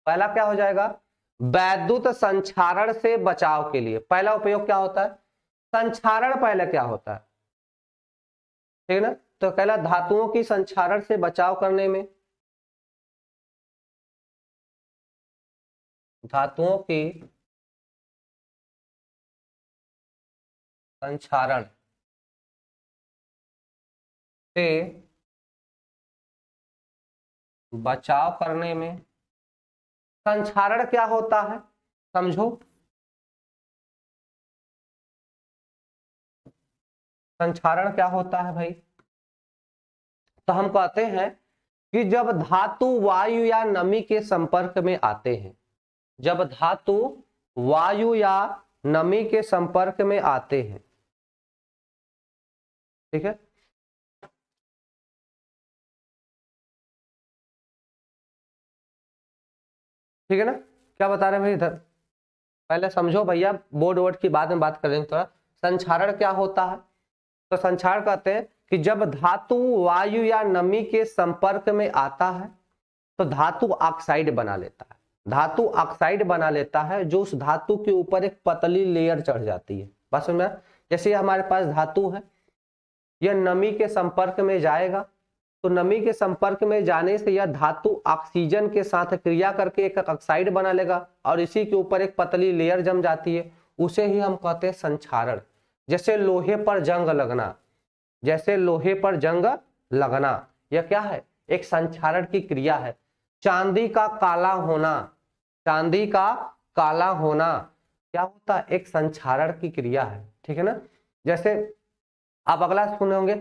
S3: पहला क्या हो जाएगा, वैद्युत संचारण से बचाव के लिए पहला उपयोग क्या होता है, संचारण पहले क्या होता है, ठीक है ना। तो पहला धातुओं की संचारण से बचाव करने में, धातुओं की संचारण से बचाव करने में, संचारण क्या होता है समझो, संचारण क्या होता है भाई। तो हम कहते हैं कि जब धातु वायु या नमी के संपर्क में आते हैं, जब धातु वायु या नमी के संपर्क में आते हैं, ठीक है, ठीक है ना। क्या बता रहे हैं भाई इधर, पहले समझो भैया, बोर्ड वोर्ड की बाद में बात करेंगे थोड़ा। संचारण क्या होता है, तो संचारण कहते हैं कि जब धातु वायु या नमी के संपर्क में आता है तो धातु ऑक्साइड बना लेता है, धातु ऑक्साइड बना लेता है, जो उस धातु के ऊपर एक पतली लेयर चढ़ जाती है। बस समझ में, जैसे हमारे पास धातु है, यह नमी के संपर्क में जाएगा, तो नमी के संपर्क में जाने से यह धातु ऑक्सीजन के साथ क्रिया करके एक ऑक्साइड बना लेगा और इसी के ऊपर एक पतली लेयर जम जाती है, उसे ही हम कहते हैं संचारण। जैसे लोहे पर जंग लगना, जैसे लोहे पर जंग लगना, यह क्या है, एक संचारण की क्रिया है। चांदी का काला होना, चांदी का काला होना क्या होता है, एक संचारण की क्रिया है, ठीक है ना। जैसे आप अगला सुने होंगे,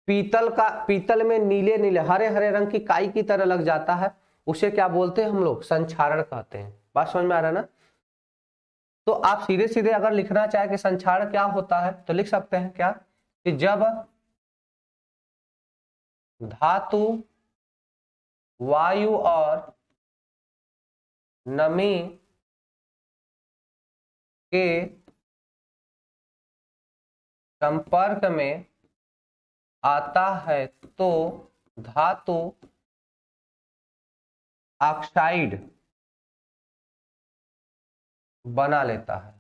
S3: पीतल में नीले नीले हरे हरे रंग की काई की तरह लग जाता है, उसे क्या बोलते हैं हम लोग, संचारण कहते हैं। बात समझ में आ रहा है ना। तो आप सीधे सीधे अगर लिखना चाहे कि संचारण क्या होता है तो लिख सकते हैं क्या, कि जब धातु वायु और नमी के संपर्क में आता है तो धातु ऑक्साइड बना लेता है,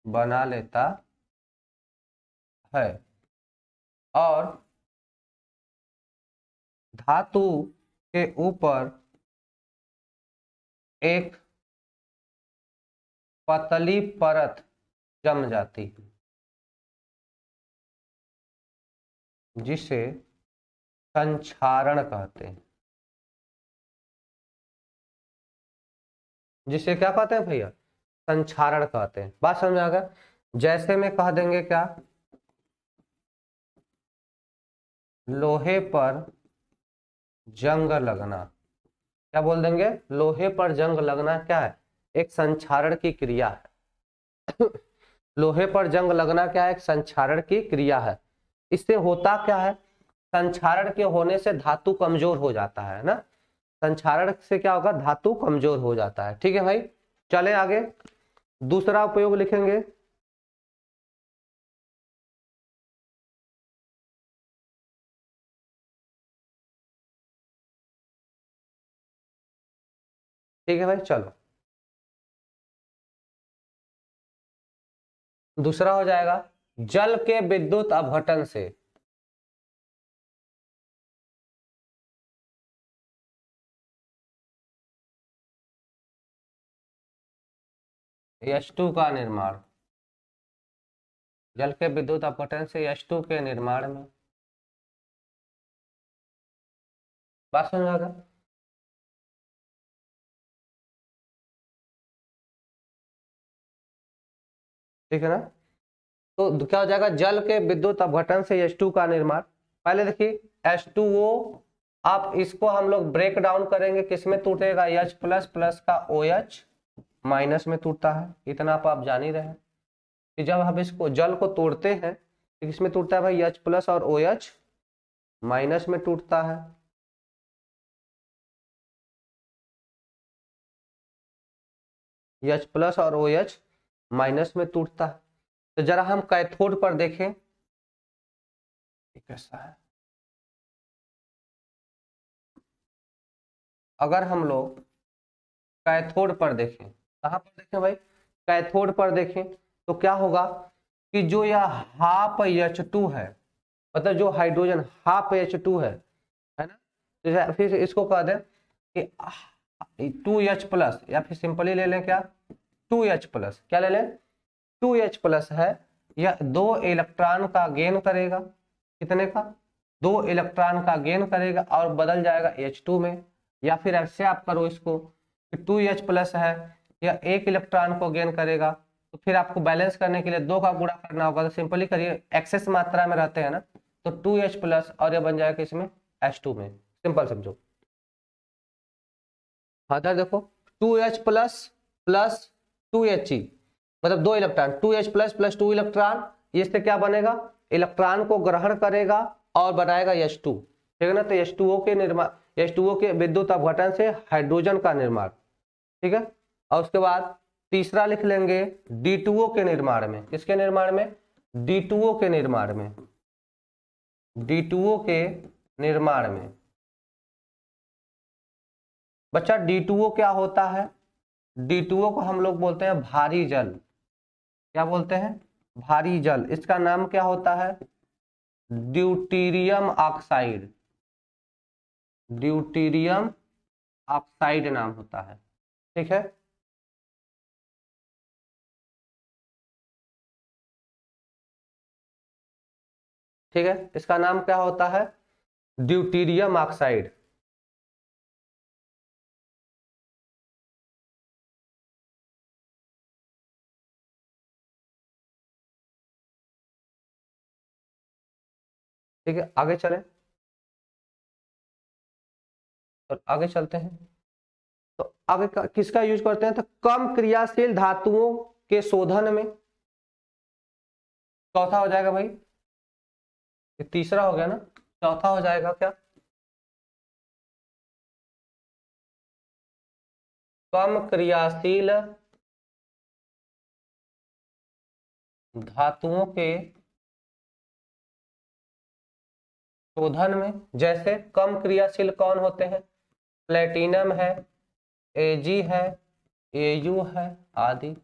S3: बना लेता है, और धातु के ऊपर एक पतली परत जम जाती है, जिसे संचारण कहते हैं। जिसे क्या कहते हैं भैया, संचारण कहते हैं। बात समझ आ गया। जैसे में कह देंगे क्या, लोहे पर जंग लगना, क्या बोल देंगे, लोहे पर जंग लगना क्या है, एक संचारण की क्रिया है। लोहे पर जंग लगना क्या है, एक संचारण की क्रिया है। इससे होता क्या है, संचारण के होने से धातु कमजोर हो जाता है ना, संचारण से क्या होगा, धातु कमजोर हो जाता है। ठीक है भाई, चले आगे, दूसरा उपयोग लिखेंगे। ठीक है भाई, चलो दूसरा हो जाएगा जल के विद्युत अपघटन से। H2 का निर्माण, जल के विद्युत अपघटन से H2 के निर्माण में। बात समझ आ गया। ठीक है ना। तो क्या हो जाएगा, जल के विद्युत अपघटन से H2 का निर्माण। पहले देखिए H2O, आप इसको हम लोग ब्रेक डाउन करेंगे, किसमें टूटेगा, H प्लस प्लस का OH माइनस में टूटता है। इतना आप जान ही रहे हैं कि जब हम इसको जल को तोड़ते हैं तो किसमें टूटता है भाई, H प्लस और OH माइनस में टूटता है। H प्लस और OH माइनस में टूटता है। तो जरा हम कैथोड पर देखें ये कैसा है। अगर हम लोग कैथोड पर देखें, कहाँ पर देखें भाई, कैथोड पर देखें, तो क्या होगा कि जो यह हाफ H2 है, मतलब जो हाइड्रोजन हाफ H2 है ना, तो फिर इसको कह दें कि 2H प्लस, या फिर सिंपली ले लें क्या 2H प्लस, क्या ले लें 2H प्लस है, यह 2 इलेक्ट्रॉन का गेन करेगा, कितने का 2 इलेक्ट्रॉन का गेन करेगा और बदल जाएगा H2 में। या फिर ऐसे आप करो इसको कि 2H प्लस है, यह 1 इलेक्ट्रॉन को गेन करेगा, तो फिर आपको बैलेंस करने के लिए 2 का गुणा करना होगा, तो सिंपली करिए, एक्सेस मात्रा में रहते हैं ना, तो 2H प्लस और यह बन जाएगा इसमें H2 में, सिंपल समझो। हाँ इधर देखो 2H प्लस प्लस 2He, मतलब 2 electron, 2H plus plus 2 electron, इससे क्या बनेगा, इलेक्ट्रॉन को ग्रहण करेगा और बनाएगा H2, ठीक है ना। तो H2O के निर्माण, H2O के विद्युत अपघटन से हाइड्रोजन का निर्माण, ठीक है। और उसके बाद तीसरा लिख लेंगे D2O के निर्माण में, किसके निर्माण में, D2O के निर्माण में, D2O के निर्माण में। बच्चा D2O क्या होता है, D2O को हम लोग बोलते हैं भारी जल, क्या बोलते हैं, भारी जल। इसका नाम क्या होता है, ड्यूटीरियम ऑक्साइड, ड्यूटीरियम ऑक्साइड नाम होता है, ठीक है। ठीक है, इसका नाम क्या होता है, ड्यूटीरियम ऑक्साइड। ठीक है, आगे चले, और आगे चलते हैं। तो आगे किसका यूज करते हैं, तो कम क्रियाशील धातुओं के शोधन में। चौथा हो जाएगा भाई, ये तीसरा हो गया ना, चौथा हो जाएगा क्या, कम क्रियाशील धातुओं के शोधन में। जैसे कम क्रियाशील कौन होते हैं, प्लेटिनम है, Ag है, Au है आदि,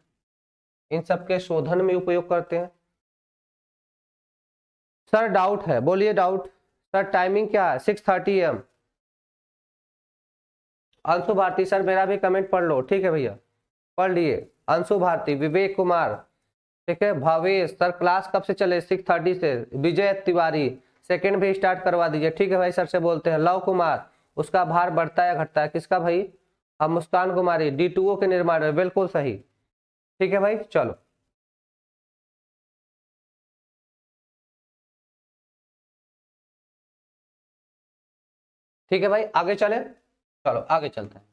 S3: इन सब के शोधन में उपयोग करते हैं। सर डाउट है, बोलिए डाउट। सर टाइमिंग क्या है, 6:30 AM। अंशु भारती, सर मेरा भी कमेंट पढ़ लो, ठीक है भैया, पढ़ लिए। अंशु भारती, विवेक कुमार, ठीक है, भावेश, सर क्लास कब से चले, 6:30 से। विजय तिवारी, सेकंड भी स्टार्ट करवा दीजिए, ठीक है भाई, सर से बोलते हैं। लव कुमार, उसका भार बढ़ता है घटता है, किसका भाई, अब मुस्कान कुमारी, D2O के निर्माण में, बिल्कुल सही, ठीक है भाई, चलो। ठीक है भाई, आगे चले, चलो आगे चलते हैं।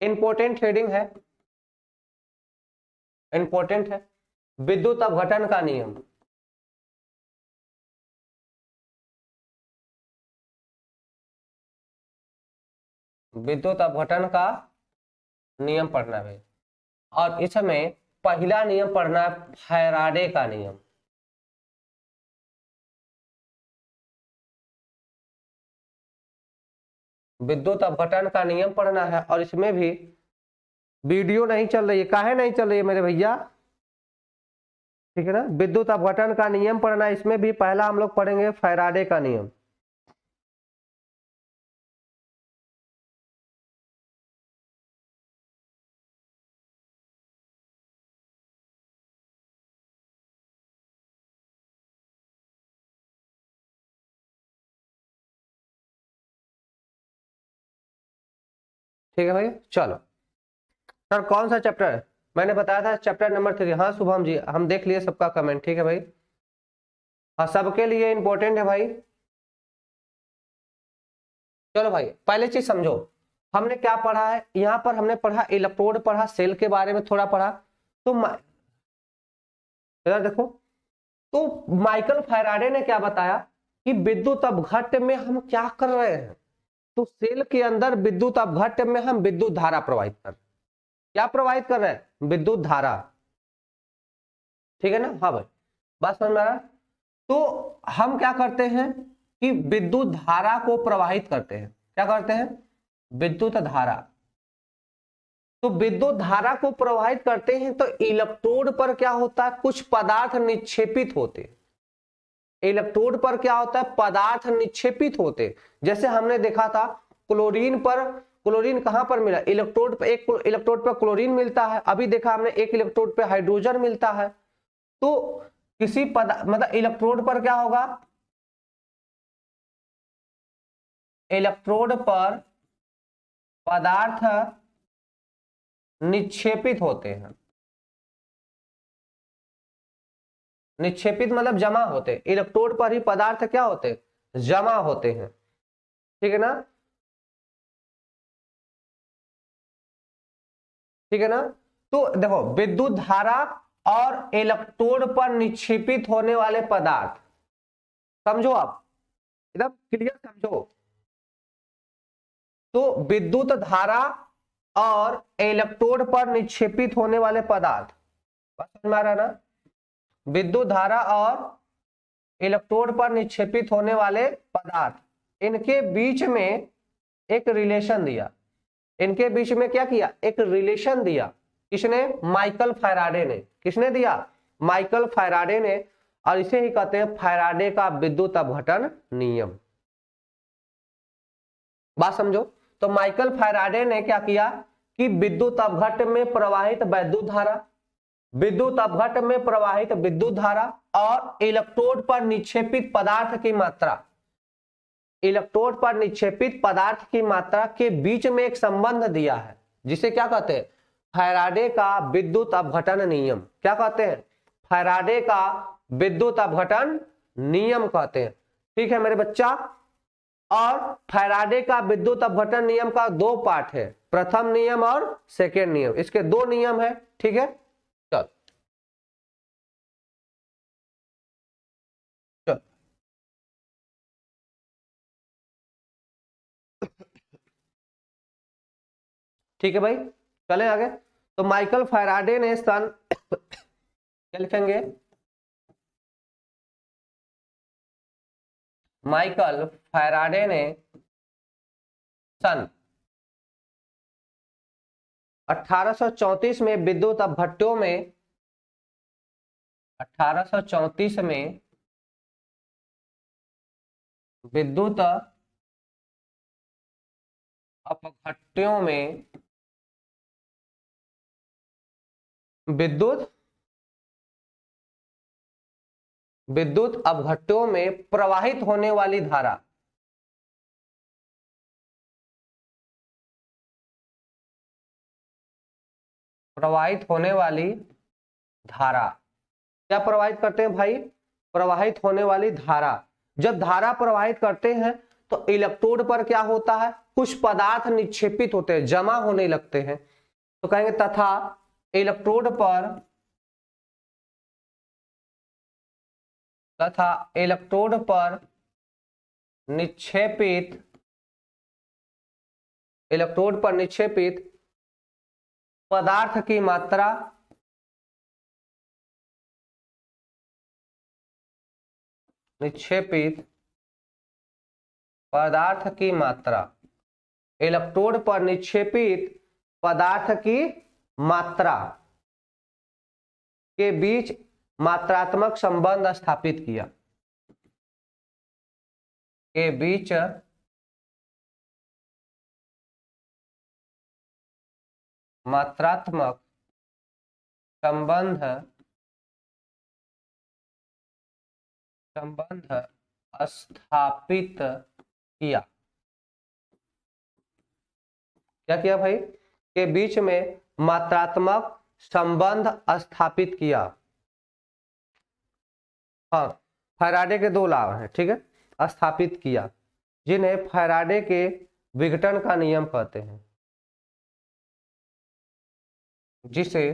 S3: इंपॉर्टेंट हेडिंग है, इंपॉर्टेंट है, विद्युत अपघटन का नियम। विद्युत अपघटन का नियम पढ़ना है, और इसमें पहला नियम पढ़ना है फैराडे का नियम। विद्युत अपघटन का नियम पढ़ना है, और इसमें भी वीडियो नहीं चल रही है, काहे नहीं चल रही है मेरे भैया, ठीक है ना। विद्युत अपघटन का नियम पढ़ना है, इसमें भी पहला हम लोग पढ़ेंगे फैराडे का नियम। ठीक है भाई, चलो। सर कौन सा चैप्टर है, मैंने बताया था चैप्टर नंबर 3। हाँ शुभम जी, हम देख लिए सबका कमेंट, ठीक है भाई, हाँ सबके लिए इंपॉर्टेंट है भाई। चलो भाई, पहले चीज समझो, हमने क्या पढ़ा है यहाँ पर, हमने पढ़ा इलेक्ट्रोड पढ़ा, सेल के बारे में थोड़ा पढ़ा। तो इधर देखो, तो माइकल फैराडे ने क्या बताया कि विद्युत अपघट्ट में हम क्या कर रहे हैं, तो सेल के अंदर विद्युत अपघट्य में हम विद्युत धारा प्रवाहित कर, क्या प्रवाहित कर रहे हैं? विद्युत धारा, ठीक है ना? हाँ भाई, बात समझ में आ रहा है? तो हम क्या करते हैं कि विद्युत धारा को प्रवाहित करते हैं। क्या करते हैं? विद्युत धारा। तो विद्युत धारा को प्रवाहित करते हैं तो इलेक्ट्रोड पर क्या होता है? कुछ पदार्थ निक्षेपित होते। इलेक्ट्रोड पर क्या होता है? पदार्थ निक्षेपित होते। जैसे हमने देखा था क्लोरीन पर, क्लोरीन कहां पर मिला? इलेक्ट्रोड पर, एक इलेक्ट्रोड पर क्लोरीन मिलता है। अभी देखा हमने एक इलेक्ट्रोड पे हाइड्रोजन मिलता है। तो किसी मतलब इलेक्ट्रोड पर क्या होगा? इलेक्ट्रोड पर पदार्थ निक्षेपित होते हैं। निक्षेपित मतलब जमा होते। इलेक्ट्रोड पर ही पदार्थ क्या होते? जमा होते हैं, ठीक है ना? ठीक है ना? तो देखो, विद्युत धारा और इलेक्ट्रोड पर निक्षेपित होने वाले पदार्थ, समझो आप, एकदम क्लियर समझो। तो विद्युत धारा और इलेक्ट्रोड पर निक्षेपित होने वाले पदार्थ, समझ में आ रहा है ना? विद्युत धारा और इलेक्ट्रोड पर निक्षेपित होने वाले पदार्थ, इनके बीच में एक रिलेशन दिया। इनके बीच में क्या किया? एक रिलेशन दिया। किसने? माइकल फैराडे ने। किसने दिया? माइकल फैराडे ने। और इसे ही कहते हैं फैराडे का विद्युत अपघटन नियम। बात समझो। तो माइकल फैराडे ने क्या किया कि विद्युत अपघट्य में प्रवाहित वैद्युत धारा, विद्युत अपघट्य में प्रवाहित विद्युत धारा और इलेक्ट्रोड पर निक्षेपित पदार्थ की मात्रा, इलेक्ट्रोड पर निक्षेपित पदार्थ की मात्रा के बीच में एक संबंध दिया है, जिसे क्या कहते हैं? फैराडे का विद्युत अपघटन नियम। क्या कहते हैं? फैराडे का विद्युत अपघटन नियम कहते हैं। ठीक है मेरे बच्चा। और फैराडे का विद्युत अपघटन नियम का दो पार्ट है, प्रथम नियम और सेकेंड नियम। इसके दो नियम है, ठीक है? चल चल, ठीक है भाई, चलें आगे। तो माइकल फैराडे ने सन क्या लिखेंगे? माइकल फैराडे ने सन 1834 में विद्युत अपघट्यों में, 1834 में विद्युत अपघट्यों में विद्युत अपघट्यों में प्रवाहित होने वाली धारा, प्रवाहित होने वाली धारा, क्या प्रवाहित करते हैं भाई? प्रवाहित होने वाली धारा। जब धारा प्रवाहित करते हैं तो इलेक्ट्रोड पर क्या होता है? कुछ पदार्थ निक्षेपित होते हैं, जमा होने लगते हैं। तो कहेंगे तथा इलेक्ट्रोड पर, तथा इलेक्ट्रोड पर निक्षेपित, इलेक्ट्रोड पर निक्षेपित पदार्थ की मात्रा, निक्षेपित पदार्थ की मात्रा, इलेक्ट्रोड पर निक्षेपित पदार्थ की मात्रा के बीच मात्रात्मक संबंध स्थापित किया, के बीच मात्रात्मक संबंध स्थापित किया। क्या किया भाई? के बीच में मात्रात्मक संबंध स्थापित किया। हाँ, फैराडे के दो लाभ हैं, ठीक है? स्थापित किया, जिन्हें फैराडे के विघटन का नियम कहते हैं, जिसे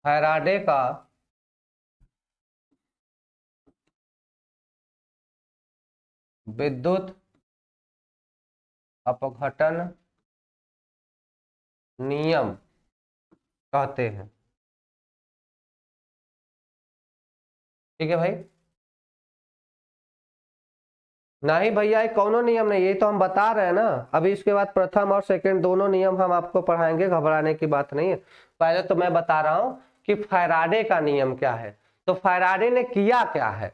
S3: फैराडे का विद्युत अपघटन नियम कहते हैं। ठीक है भाई। नहीं भैया, ये कौनो नियम नहीं, ये तो हम बता रहे हैं ना। अभी इसके बाद प्रथम और सेकंड दोनों नियम हम आपको पढ़ाएंगे, घबराने की बात नहीं है। पहले तो मैं बता रहा हूं कि फैराडे का नियम क्या है। तो फैराडे ने किया क्या है,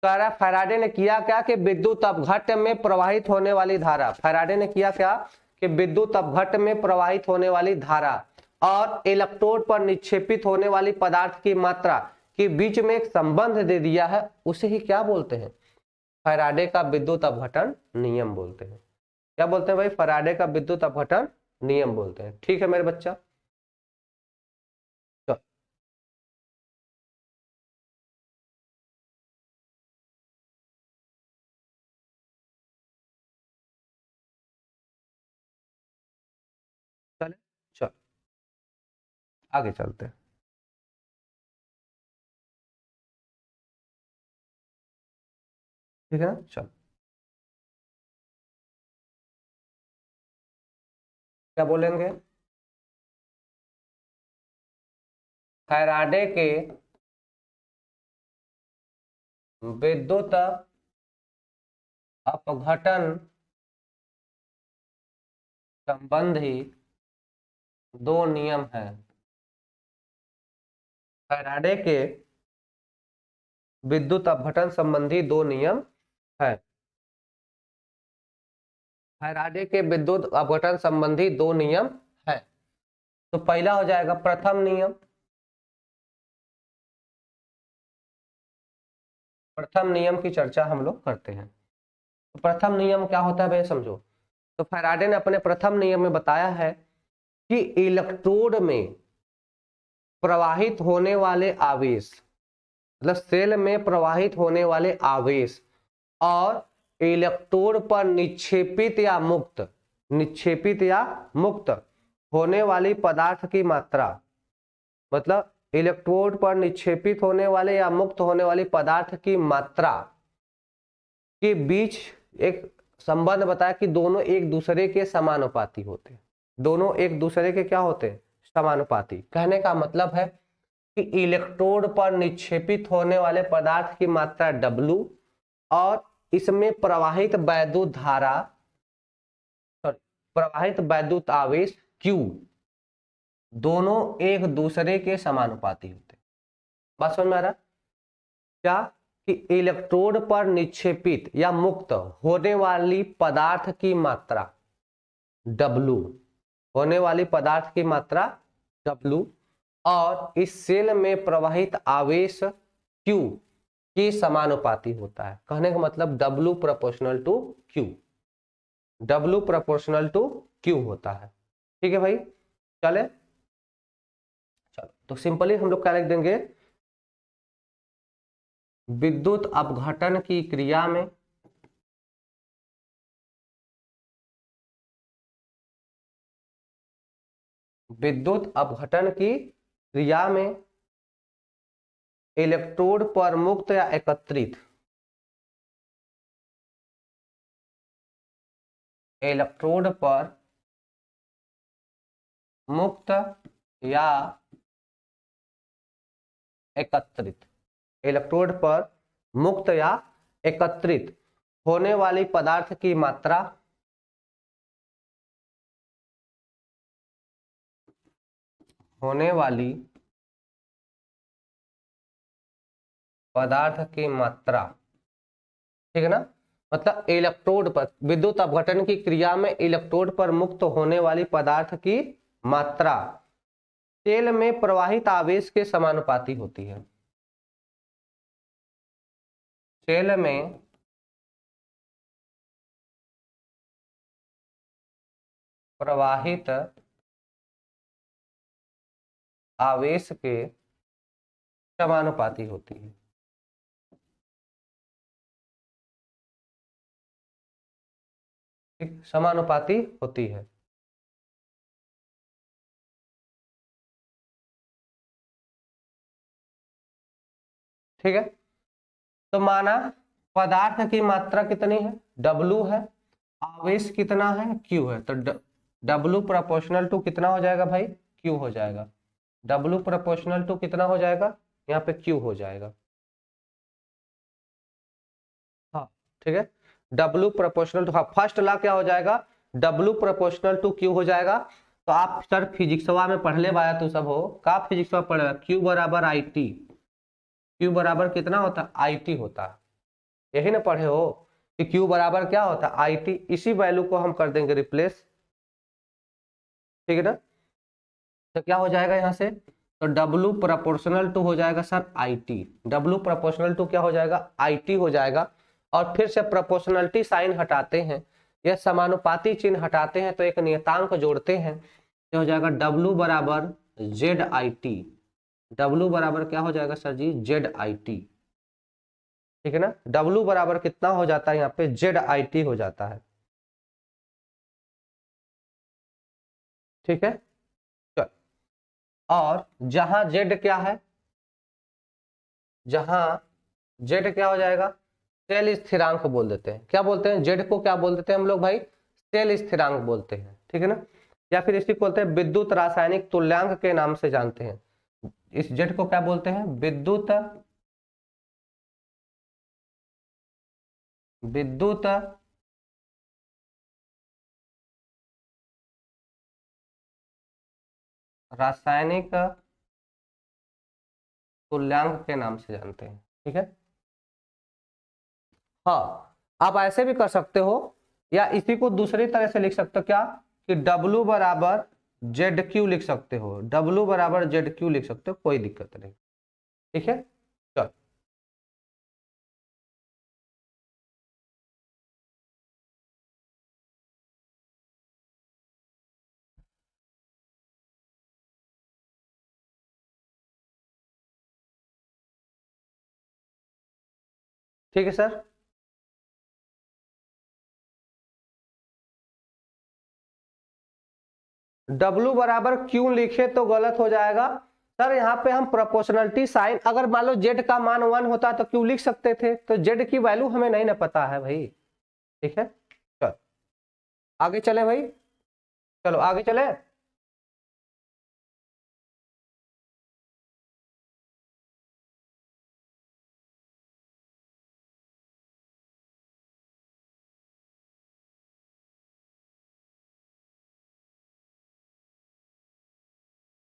S3: कह रहा है फैराडे ने किया क्या कि विद्युत अपघट्ट में प्रवाहित होने वाली धारा, फैराडे ने किया क्या कि विद्युत अपघट्ट में प्रवाहित होने वाली धारा और इलेक्ट्रोड पर निक्षेपित होने वाली पदार्थ की मात्रा के बीच में एक संबंध दे दिया है, उसे ही क्या बोलते हैं, फैराडे का विद्युत अपघटन नियम बोलते हैं। क्या बोलते हैं भाई, फैराडे का विद्युत अपघटन नियम बोलते हैं। ठीक है मेरे बच्चा। तो चले, चल आगे चलते हैं। ठीक है ना, चल क्या बोलेंगे, फैराडे के विद्युत अपघटन संबंधी दो नियम हैं। फैराडे के विद्युत अपघटन संबंधी दो नियम है। फैराडे के विद्युत अपघटन संबंधी दो नियम है। तो पहला हो जाएगा प्रथम नियम। प्रथम नियम की चर्चा हम लोग करते हैं। तो प्रथम नियम क्या होता है भाई समझो। तो फैराडे ने अपने प्रथम नियम में बताया है कि इलेक्ट्रोड में प्रवाहित होने वाले आवेश, मतलब सेल में प्रवाहित होने वाले आवेश और इलेक्ट्रोड पर निक्षेपित या मुक्त होने वाली पदार्थ की मात्रा, मतलब इलेक्ट्रोड पर निक्षेपित होने वाले या मुक्त होने वाली पदार्थ की मात्रा के बीच एक संबंध बताया कि दोनों एक दूसरे के समानुपाती होते हैं। दोनों एक दूसरे के क्या होते हैं, समानुपाती। कहने का मतलब है कि इलेक्ट्रोड पर निक्षेपित होने वाले पदार्थ की मात्रा W और इसमें प्रवाहित वैद्युत धारा, प्रवाहित वैद्युत आवेश Q, दोनों एक दूसरे के समानुपाती होते हैं। बात समझ में आ रहा, क्या कि इलेक्ट्रोड पर निक्षेपित या मुक्त होने वाली पदार्थ की मात्रा W, होने वाली पदार्थ की मात्रा W और इस सेल में प्रवाहित आवेश Q के समानुपाती होता है। कहने का मतलब W proportional to Q, W proportional to Q होता है। ठीक है भाई, चले चलो। तो सिंपली हम लोग क्या लिख देंगे, विद्युत अपघटन की क्रिया में विद्युत अपघटन की क्रिया में इलेक्ट्रोड पर मुक्त या एकत्रित, इलेक्ट्रोड पर मुक्त या एकत्रित, इलेक्ट्रोड पर मुक्त या एकत्रित होने वाली पदार्थ की मात्रा होने वाली पदार्थ की मात्रा, ठीक है ना, मतलब इलेक्ट्रोड पर विद्युत अपघटन की क्रिया में इलेक्ट्रोड पर मुक्त होने वाली पदार्थ की मात्रा सेल में प्रवाहित आवेश के समानुपाती होती है। सेल में प्रवाहित आवेश के समानुपाती होती है। ठीक, समानुपाती होती है। ठीक है, तो माना पदार्थ की मात्रा कितनी है, W है, आवेश कितना है, Q है, तो W प्रोपोर्शनल टू कितना हो जाएगा भाई, Q हो जाएगा। W प्रोपोर्शनल टू कितना हो जाएगा, यहाँ पे Q हो जाएगा। हाँ ठीक है, W प्रोपोर्शनल टू, हाँ फर्स्ट लॉ क्या हो जाएगा, W प्रोपोर्शनल टू Q हो जाएगा। तो आप सर फिजिक्सवा में पढ़ ले बाया तो सब हो का, फिजिक्सवा पढ़े Q बराबर IT, Q बराबर कितना होता है, IT होता है, यही ना पढ़े हो कि Q बराबर क्या होता है, IT। इसी वैल्यू को हम कर देंगे रिप्लेस, ठीक है ना। तो क्या हो जाएगा यहाँ से, तो W प्रोपोर्शनल टू हो जाएगा sir IT, W proportional to क्या हो जाएगा, IT हो जाएगा। और फिर से प्रोपोर्शनलिटी साइन हटाते हैं, यह समानुपाती चिन्ह हटाते हैं, तो एक नियतांक जोड़ते हैं, तो हो जाएगा W बराबर ZIT। W बराबर क्या हो जाएगा सर जी, ZIT, ठीक है ना। W बराबर कितना हो जाता है यहाँ पे, ZIT हो जाता है, ठीक है। चल, और जहां Z क्या है, जहां Z क्या हो जाएगा, सेल स्थिरांक बोल देते हैं। क्या बोलते हैं, Z को क्या बोल देते हैं हम लोग भाई, सेल स्थिरांक बोलते हैं, ठीक है ना। या फिर इसी को बोलते हैं विद्युत रासायनिक तुल्यांक के नाम से जानते हैं। इस Z को क्या बोलते हैं, विद्युत रासायनिक तुल्यांक के नाम से जानते हैं, ठीक है। हाँ, आप ऐसे भी कर सकते हो, या इसी को दूसरी तरह से लिख सकते हो, क्या कि W बराबर ZQ लिख सकते हो, W बराबर ZQ लिख सकते हो, कोई दिक्कत नहीं, ठीक है। चल, ठीक है सर। W बराबर क्यों लिखे तो गलत हो जाएगा सर, यहाँ पे हम प्रोपोर्शनलिटी साइन, अगर मान लो Z का मान 1 होता तो क्यों लिख सकते थे, तो Z की वैल्यू हमें नहीं ना पता है भाई, ठीक है। चल आगे चले भाई, चलो आगे चले।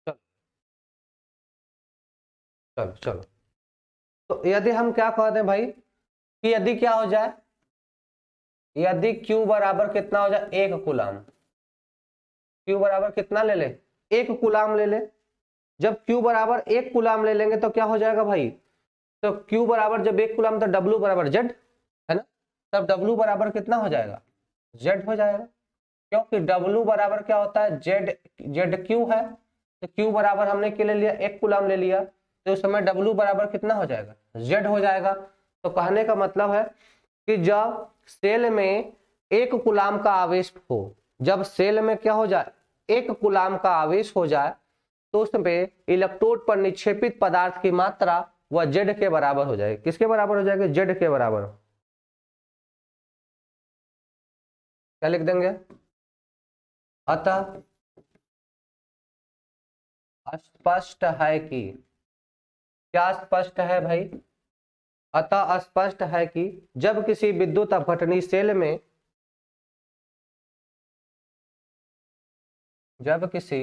S3: चलो चलो चलो, तो यदि हम क्या कहते हैं भाई, कि यदि क्या हो जाए, यदि Q बराबर कितना हो जाए, 1 कूलाम, Q बराबर कितना ले ले, 1 कूलाम ले ले। जब Q बराबर 1 कूलाम ले लेंगे तो क्या हो जाएगा भाई, तो Q बराबर जब 1 कूलाम, तो W बराबर Z है ना, तब W बराबर कितना हो जाएगा, Z हो जाएगा, क्योंकि W बराबर क्या होता है, ZQ है। तो Q बराबर हमने क्या ले लिया, 1 कूलाम ले लिया, तो उस समय W बराबर कितना हो जाएगा, Z हो जाएगा। तो कहने का मतलब है कि जब सेल में 1 कूलाम का आवेश हो, जब सेल में क्या हो जाए, 1 कूलाम का आवेश हो जाए, तो उसमें इलेक्ट्रोड पर निक्षेपित पदार्थ की मात्रा वह Z के बराबर हो जाएगी। किसके बराबर हो जाएगी, Z के बराबर। क्या लिख देंगे, अतः स्पष्ट है कि, क्या स्पष्ट है भाई, अतः स्पष्ट है कि जब किसी विद्युत अपघटनी सेल में, जब किसी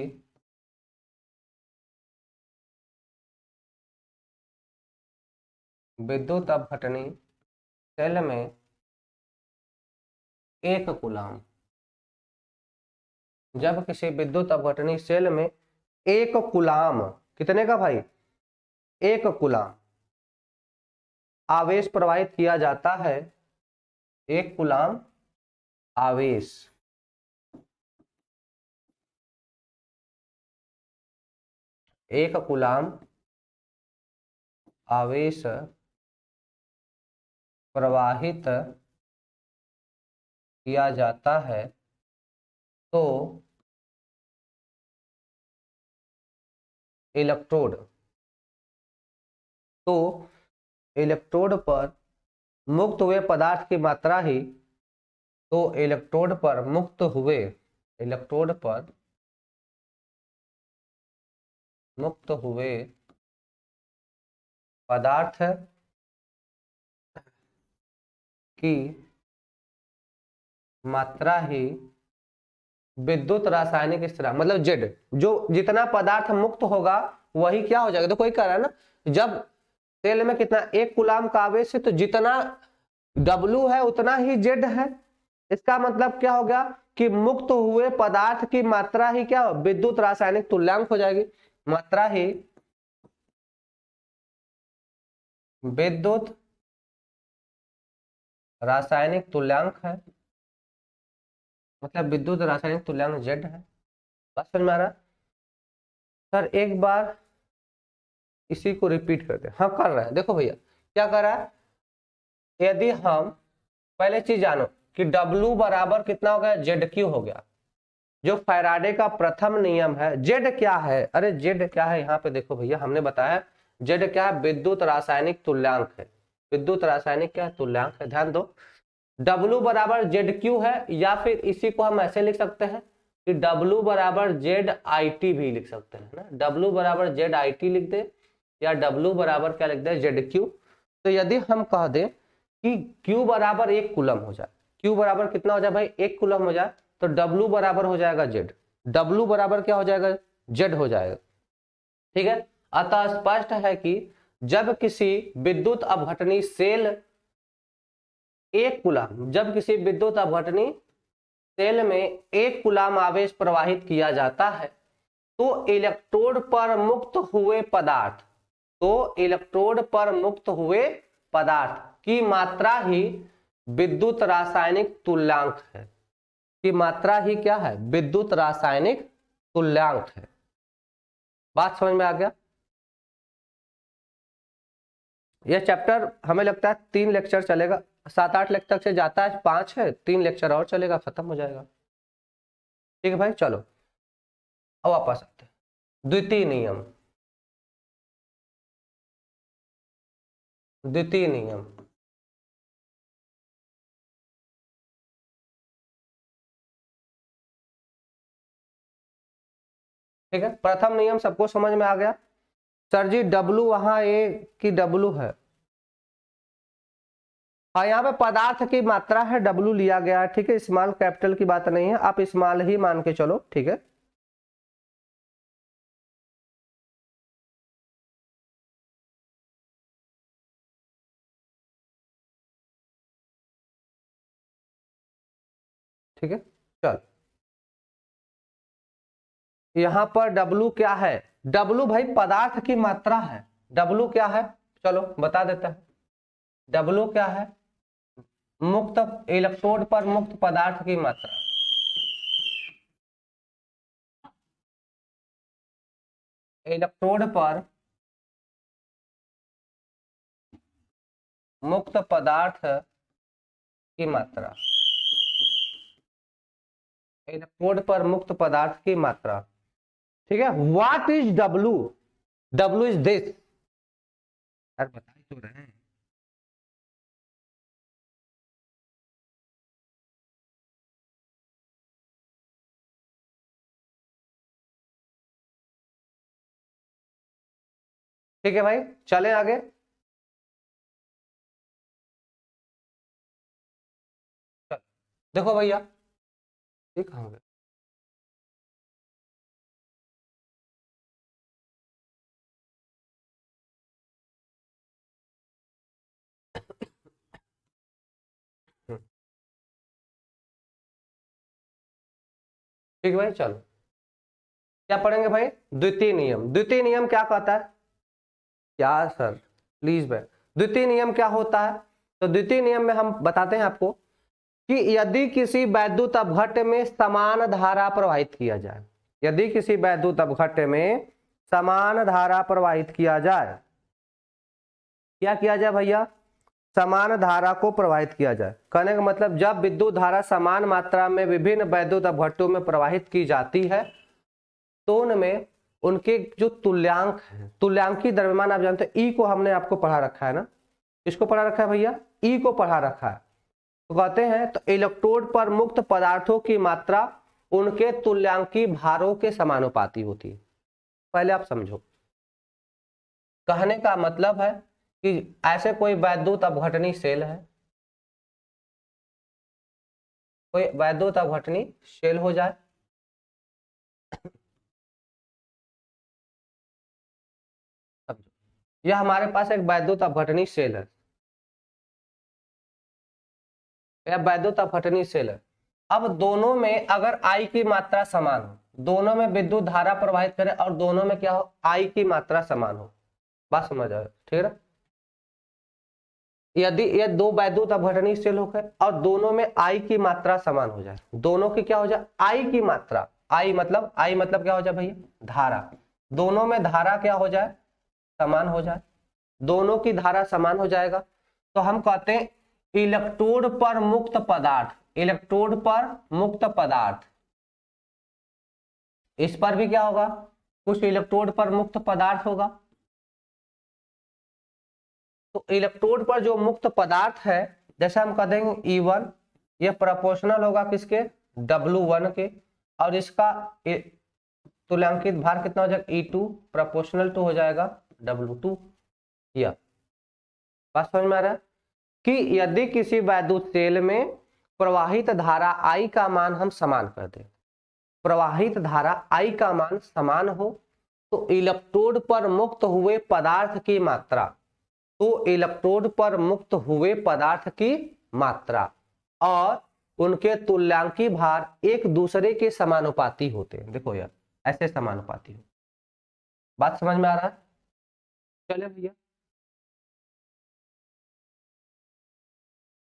S3: विद्युत अपघटनी सेल में 1 कूलाम, जब किसी विद्युत अपघटनी सेल में 1 कूलाम, कितने का भाई, 1 कूलाम आवेश प्रवाहित किया जाता है, 1 कूलाम आवेश, 1 कूलाम आवेश प्रवाहित किया जाता है, तो इलेक्ट्रोड, तो इलेक्ट्रोड पर मुक्त हुए पदार्थ की मात्रा ही, तो इलेक्ट्रोड पर मुक्त हुए, इलेक्ट्रोड पर मुक्त हुए पदार्थ की मात्रा ही विद्युत रासायनिक स्थिरांक, मतलब जेड, जो जितना पदार्थ मुक्त होगा वही क्या हो जाएगा। तो कोई कह रहा है ना, जब सेल में कितना, 1 कूलाम का आवेश है, तो जितना W है उतना ही जेड है। इसका मतलब क्या हो गया कि मुक्त हुए पदार्थ की मात्रा ही क्या, विद्युत रासायनिक तुल्यांक हो जाएगी। मात्रा ही विद्युत रासायनिक तुल्यांक है, मतलब विद्युत रासायनिक तुल्यांक जेड है। बात समझ में आ रहा है? सर एक बार इसी को रिपीट करते हैं। हाँ कर रहे हैं, देखो भैया क्या कर रहा है। यदि हम पहले चीज जानो कि W बराबर कितना हो गया, जेड क्यू हो गया, जो फैराडे का प्रथम नियम है। जेड क्या है, अरे जेड क्या है, यहाँ पे देखो भैया हमने बताया जेड क्या है, विद्युत रासायनिक तुल्यांक है। विद्युत रासायनिक क्या तुल्यांक है, ध्यान दो। W बराबर जेड क्यू है, या फिर इसी को हम ऐसे लिख सकते हैं कि W बराबर जेड आई टी भी लिख सकते हैं ना। W बराबर जेड आई टी लिख दे, या W बराबर क्या लिख दे, जेड क्यू। तो यदि हम कह दें कि Q बराबर 1 कूलम हो जाए, Q बराबर कितना हो जाए भाई, 1 कूलम हो जाए, तो W बराबर हो जाएगा जेड। W बराबर क्या हो जाएगा, जेड हो जाएगा। ठीक है, अतः स्पष्ट है कि जब किसी विद्युत अपघटनी सेल 1 कूलम, जब किसी विद्युत अपघटनी सेल में 1 कूलम आवेश प्रवाहित किया जाता है, तो इलेक्ट्रोड पर मुक्त हुए पदार्थ, तो इलेक्ट्रोड पर मुक्त हुए पदार्थ की मात्रा ही विद्युत रासायनिक तुल्यांक है। की मात्रा ही क्या है, विद्युत रासायनिक तुल्यांक है। बात समझ में आ गया। यह चैप्टर हमें लगता है 3 लेक्चर चलेगा, 7-8 लेक्चर से जाता है, 5 है, 3 लेक्चर और चलेगा, खत्म हो जाएगा। ठीक है भाई, चलो अब वापस आते हैं। द्वितीय नियम, द्वितीय नियम, ठीक है। प्रथम नियम सबको समझ में आ गया। सर जी W वहां ए की W है, हाँ यहाँ पे पदार्थ की मात्रा है, W लिया गया है, ठीक है। स्मॉल कैपिटल की बात नहीं है, आप स्मॉल ही मान के चलो, ठीक है। ठीक है, चल यहां पर W क्या है, W भाई पदार्थ की मात्रा है। W क्या है, चलो बता देता है। W क्या है, मुक्त इलेक्ट्रोड पर मुक्त पदार्थ की मात्रा। इलेक्ट्रोड पर मुक्त पदार्थ की मात्रा, इलेक्ट्रोड पर मुक्त पदार्थ की मात्रा, ठीक है। What is W, W is this, यार बता तो रहे हैं। ठीक है भाई, चले आगे। देखो भैया, ठीक है, ठीक है भाई, चलो क्या पढ़ेंगे भाई, द्वितीय नियम। द्वितीय नियम क्या कहता है, क्या सर प्लीज भाई, द्वितीय नियम क्या होता है। तो द्वितीय नियम में हम बताते हैं आपको कि यदि किसी वैद्युत अपघट्य में समान धारा प्रवाहित किया जाए, यदि किसी वैद्युत अपघट्य में समान धारा प्रवाहित किया जाए, क्या किया जाए भैया, समान धारा को प्रवाहित किया जाए। कहने का मतलब जब विद्युत धारा समान मात्रा में विभिन्न वैद्युत अपघट्यों में प्रवाहित की जाती है, तो उनमें उनके जो तुल्यांक है, तुल्यांकी द्रव्यमान आप जानते हैं, ई को हमने आपको पढ़ा रखा है ना, किसको पढ़ा रखा है भैया, ई को पढ़ा रखा है। तो कहते हैं तो इलेक्ट्रोड पर मुक्त पदार्थों की मात्रा उनके तुल्यांकी भारों के समानुपाती होती है। पहले आप समझो, कहने का मतलब है कि ऐसे कोई वैद्युत अपघटनी सेल है, कोई वैद्युत अपघटनी सेल हो जाए, यह हमारे पास एक वैद्युत अपघटनी सेल है, यह वैद्युत अपघटनी सेल है। अब दोनों में अगर आई की मात्रा समान हो, दोनों में विद्युत धारा प्रवाहित करे और दोनों में क्या हो, आई की मात्रा समान हो, बात समझ आए, ठीक है। यदि ये दो वैद्युत अपघटनी सेल होकर और दोनों में आई की मात्रा समान हो जाए, दोनों की क्या हो जाए, आई की मात्रा, आई मतलब क्या हो जाए भैया, धारा, दोनों में धारा क्या हो जाए, समान हो जाए, दोनों की धारा समान हो जाएगा, तो हम कहते हैं इलेक्ट्रोड पर मुक्त पदार्थ, इलेक्ट्रोड पर मुक्त पदार्थ, इस पर भी क्या होगा, कुछ इलेक्ट्रोड पर मुक्त पदार्थ होगा। तो इलेक्ट्रोड पर जो मुक्त पदार्थ है, जैसे हम कह देंगे E1, यह प्रोपोर्शनल होगा किसके, W1 के, और इसका तुल्यांकित भार कितना हो जाएगा, E2 प्रोपोर्शनल टू हो जाएगा W2। या बात समझ में आ रहा है कि यदि किसी वैद्युत सेल में प्रवाहित धारा I का मान हम समान कर दें, प्रवाहित धारा I का मान समान हो, तो इलेक्ट्रोड पर मुक्त हुए पदार्थ की मात्रा, तो इलेक्ट्रोड पर मुक्त हुए पदार्थ की मात्रा और उनके तुल्यांकी भार एक दूसरे के समानुपाती होते हैं। देखो यार, ऐसे समानुपाती हो, बात समझ में आ रहा है। चले भैया,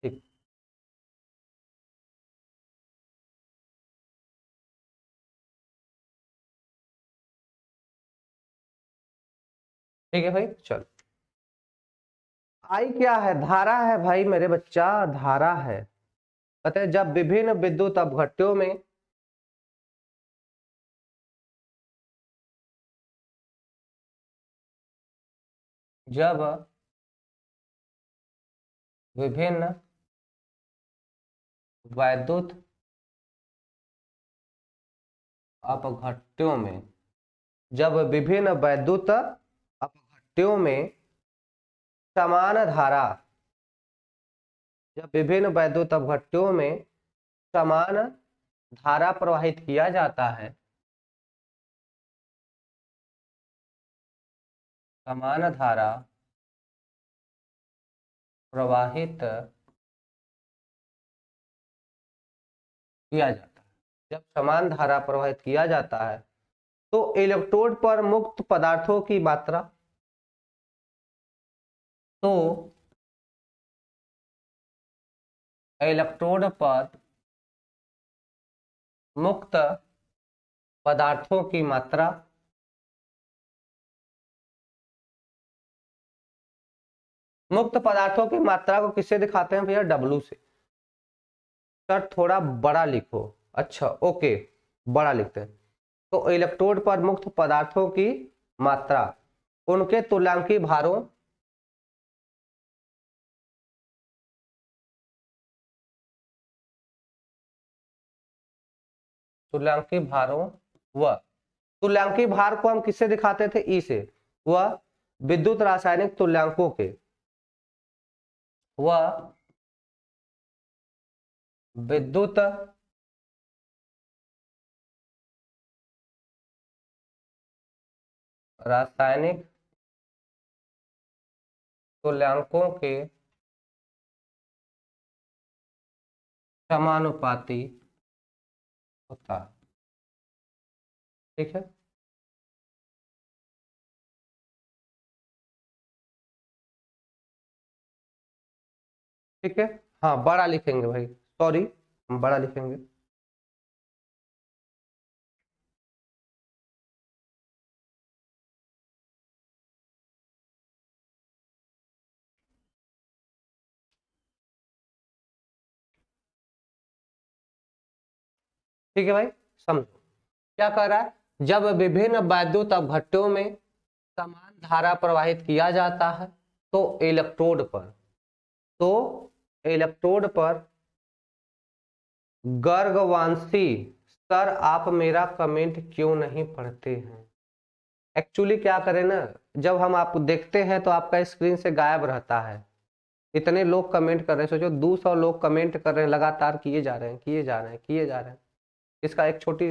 S3: ठीक, ठीक है भाई, चलो। आई क्या है, धारा है भाई मेरे बच्चा, धारा है। कहते हैं जब विभिन्न विद्युत अपघट्यों में जब विभिन्न वैद्युत अपघट्यों में, जब विभिन्न वैद्युत अपघट्यों में समान धारा, जब विभिन्न वैद्युत अपघट्यों में समान धारा प्रवाहित किया जाता है, समान धारा प्रवाहित किया जाता है, जब समान धारा प्रवाहित किया जाता है तो इलेक्ट्रोड पर मुक्त पदार्थों की मात्रा, तो इलेक्ट्रोड पर मुक्त पदार्थों की मात्रा मुक्त पदार्थों की मात्रा को किससे दिखाते हैं भैया, W से। सर थोड़ा बड़ा लिखो, अच्छा ओके, बड़ा लिखते हैं। तो इलेक्ट्रोड पर मुक्त पदार्थों की मात्रा उनके तुल्यांकी भारों, तुल्यांकी भारों व तुल्यांकी भार को हम किससे दिखाते थे, ई से, वह विद्युत रासायनिक तुल्यांकों के, वह विद्युत रासायनिक तुल्यांकों के समानुपाती होता है, ठीक है। ठीक है, हाँ बड़ा लिखेंगे भाई, सॉरी हम बड़ा लिखेंगे। ठीक है भाई, समझो क्या कह रहा है, जब विभिन्न वैद्युत अपघट्यों में समान धारा प्रवाहित किया जाता है तो इलेक्ट्रोड पर, तो इलेक्ट्रोड पर गर्गवांशी सर आप मेरा कमेंट क्यों नहीं पढ़ते हैं। एक्चुअली क्या करें ना, जब हम आपको देखते हैं तो आपका स्क्रीन से गायब रहता है। इतने लोग कमेंट कर रहे हैं, सोचो 200 लोग कमेंट कर रहे हैं लगातार, किए जा रहे हैं किए जा रहे हैं किए जा रहे हैं। इसका एक छोटी,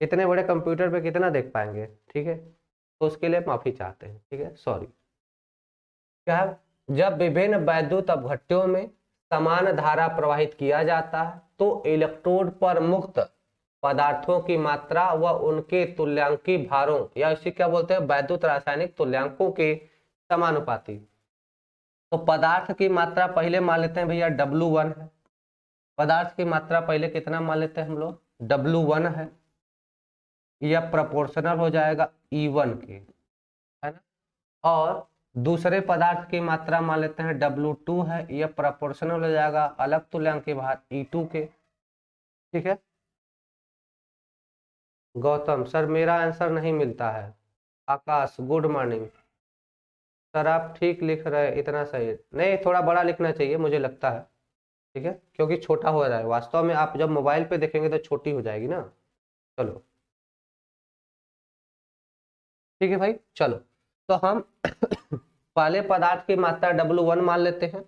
S3: इतने बड़े कंप्यूटर पे कितना देख पाएंगे, ठीक है। तो उसके लिए माफी चाहते हैं, ठीक है, सॉरी। क्या है? जब विभिन्न वैद्युत अपघट्यों में समान धारा प्रवाहित किया जाता है तो इलेक्ट्रोड पर मुक्त पदार्थों की मात्रा व उनके तुल्यांकी भारों, या इसे क्या बोलते हैं, वैद्युत रासायनिक तुल्यांकों के समानुपाती। तो पदार्थ की मात्रा पहले मान लेते हैं भैया W1 है। पदार्थ की मात्रा पहले कितना मान लेते हैं हम लोग, W1 है। यह प्रोपोर्शनल हो जाएगा E1 के, है ना। और दूसरे पदार्थ की मात्रा मान लेते हैं W2 है, यह प्रोपोर्शनल हो जाएगा अलग तुल्यांकी भार E2 के, ठीक है। गौतम सर मेरा आंसर नहीं मिलता है। आकाश गुड मॉर्निंग सर, आप ठीक लिख रहे हैं, इतना सही नहीं, थोड़ा बड़ा लिखना चाहिए मुझे लगता है, ठीक है, क्योंकि छोटा हो रहा है। वास्तव में आप जब मोबाइल पे देखेंगे तो छोटी हो जाएगी ना। चलो ठीक है भाई, चलो तो हम पहले पदार्थ की मात्रा W1 मान लेते हैं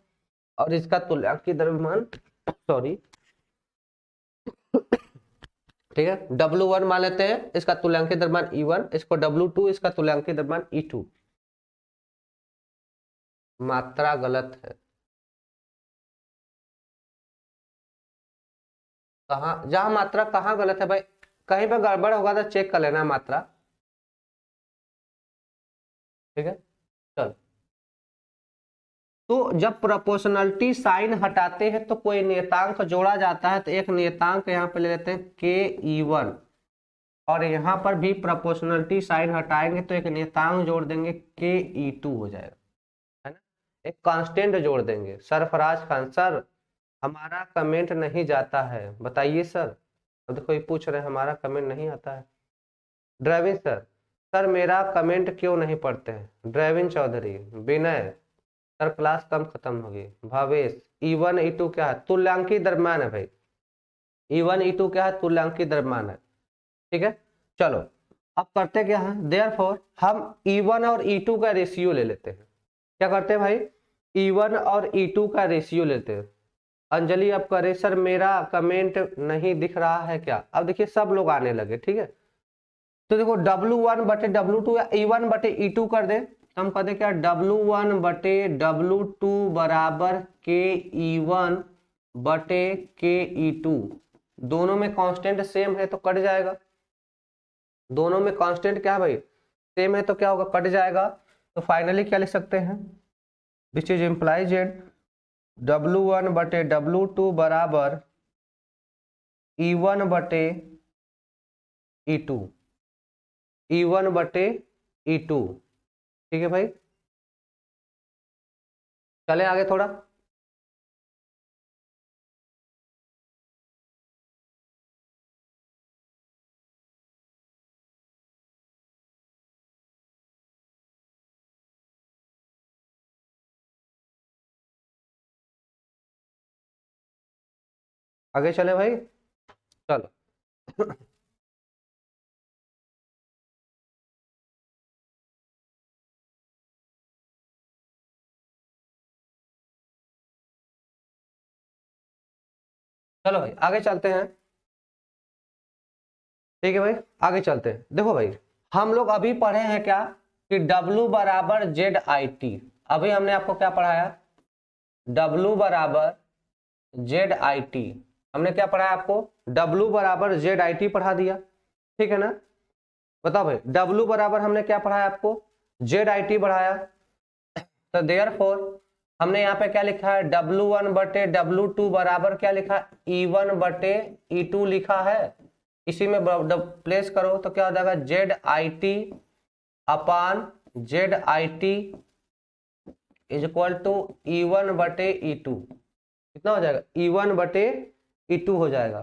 S3: और इसका तुल्यांकी द्रव्यमान सॉरी ठीक है, W1 मान लेते हैं, इसका तुल्यांकी द्रव्यमान E1, इसको W2, इसका तुल्यांकी द्रव्यमान E2। मात्रा गलत है, कहाँ, जहां मात्रा कहाँ गलत है भाई, कहीं पर गड़बड़ होगा तो चेक कर लेना मात्रा, ठीक है। चलो, तो जब प्रोपोर्शनलिटी साइन हटाते हैं तो कोई नियतांक जोड़ा जाता है, तो एक नियतांक यहाँ पे ले लेते हैं ke1, और यहाँ पर भी प्रोपोर्शनलिटी साइन हटाएंगे तो एक नियतांक जोड़ देंगे ke2 हो जाएगा, है ना। एक कांस्टेंट जोड़ देंगे। सरफराज खान सर हमारा कमेंट नहीं जाता है, बताइए सर। अब देखो ये पूछ रहे हैं हमारा कमेंट नहीं आता है। ड्राइविंग सर, सर मेरा कमेंट क्यों नहीं पढ़ते हैं। ड्राइविंग चौधरी, विनय सर क्लास कम खत्म होगी। भावेश, E1 E2 क्या है, तुल्यांकी द्रव्यमान है भाई। E1 E2 क्या है, तुल्यांकी द्रव्यमान है, ठीक है। चलो अब करते क्या है, देयरफॉर हम E1 और E2 का रेशियो ले लेते हैं। क्या करते हैं भाई, E1 और E2 का रेशियो लेते हैं। अंजलि अब करे सर मेरा कमेंट नहीं दिख रहा है क्या। अब देखिए सब लोग आने लगे, ठीक है। तो देखो W1 बटे W2 या E1 बटे E2 कर दे, हम कहते क्या, W1 बटे W2 बराबर के E1 बटे के E2। दोनों में कांस्टेंट सेम है तो कट जाएगा, दोनों में कांस्टेंट क्या है भाई, सेम है तो क्या होगा, कट जाएगा। तो फाइनली क्या लिख सकते हैं, which is implies eight W1 बटे W2 बराबर E1 बटे E2, E1 बटे E2, ठीक है भाई। चले आगे थोड़ा, आगे चले भाई, चलो चलो भाई आगे चलते हैं, ठीक है भाई आगे चलते हैं। देखो भाई हम लोग अभी पढ़े हैं क्या कि W बराबर ZIT। अभी हमने आपको क्या पढ़ाया, W बराबर ZIT। हमने क्या पढ़ाया आपको, W बराबर ZIT पढ़ा दिया, ठीक है ना। बताओ भाई W बराबर हमने क्या पढ़ाया आपको, ZIT बढ़ाया। तो देयरफॉर हमने यहाँ पे क्या लिखा है, W1 बटे W2 बराबर क्या लिखा है, E1 बटे E2 लिखा है। इसी में प्लेस करो तो क्या हो जाएगा, ZIT upon ZIT is equal to E1 बटे E2। कितना हो जाएगा, E1 बटे E2 हो जाएगा,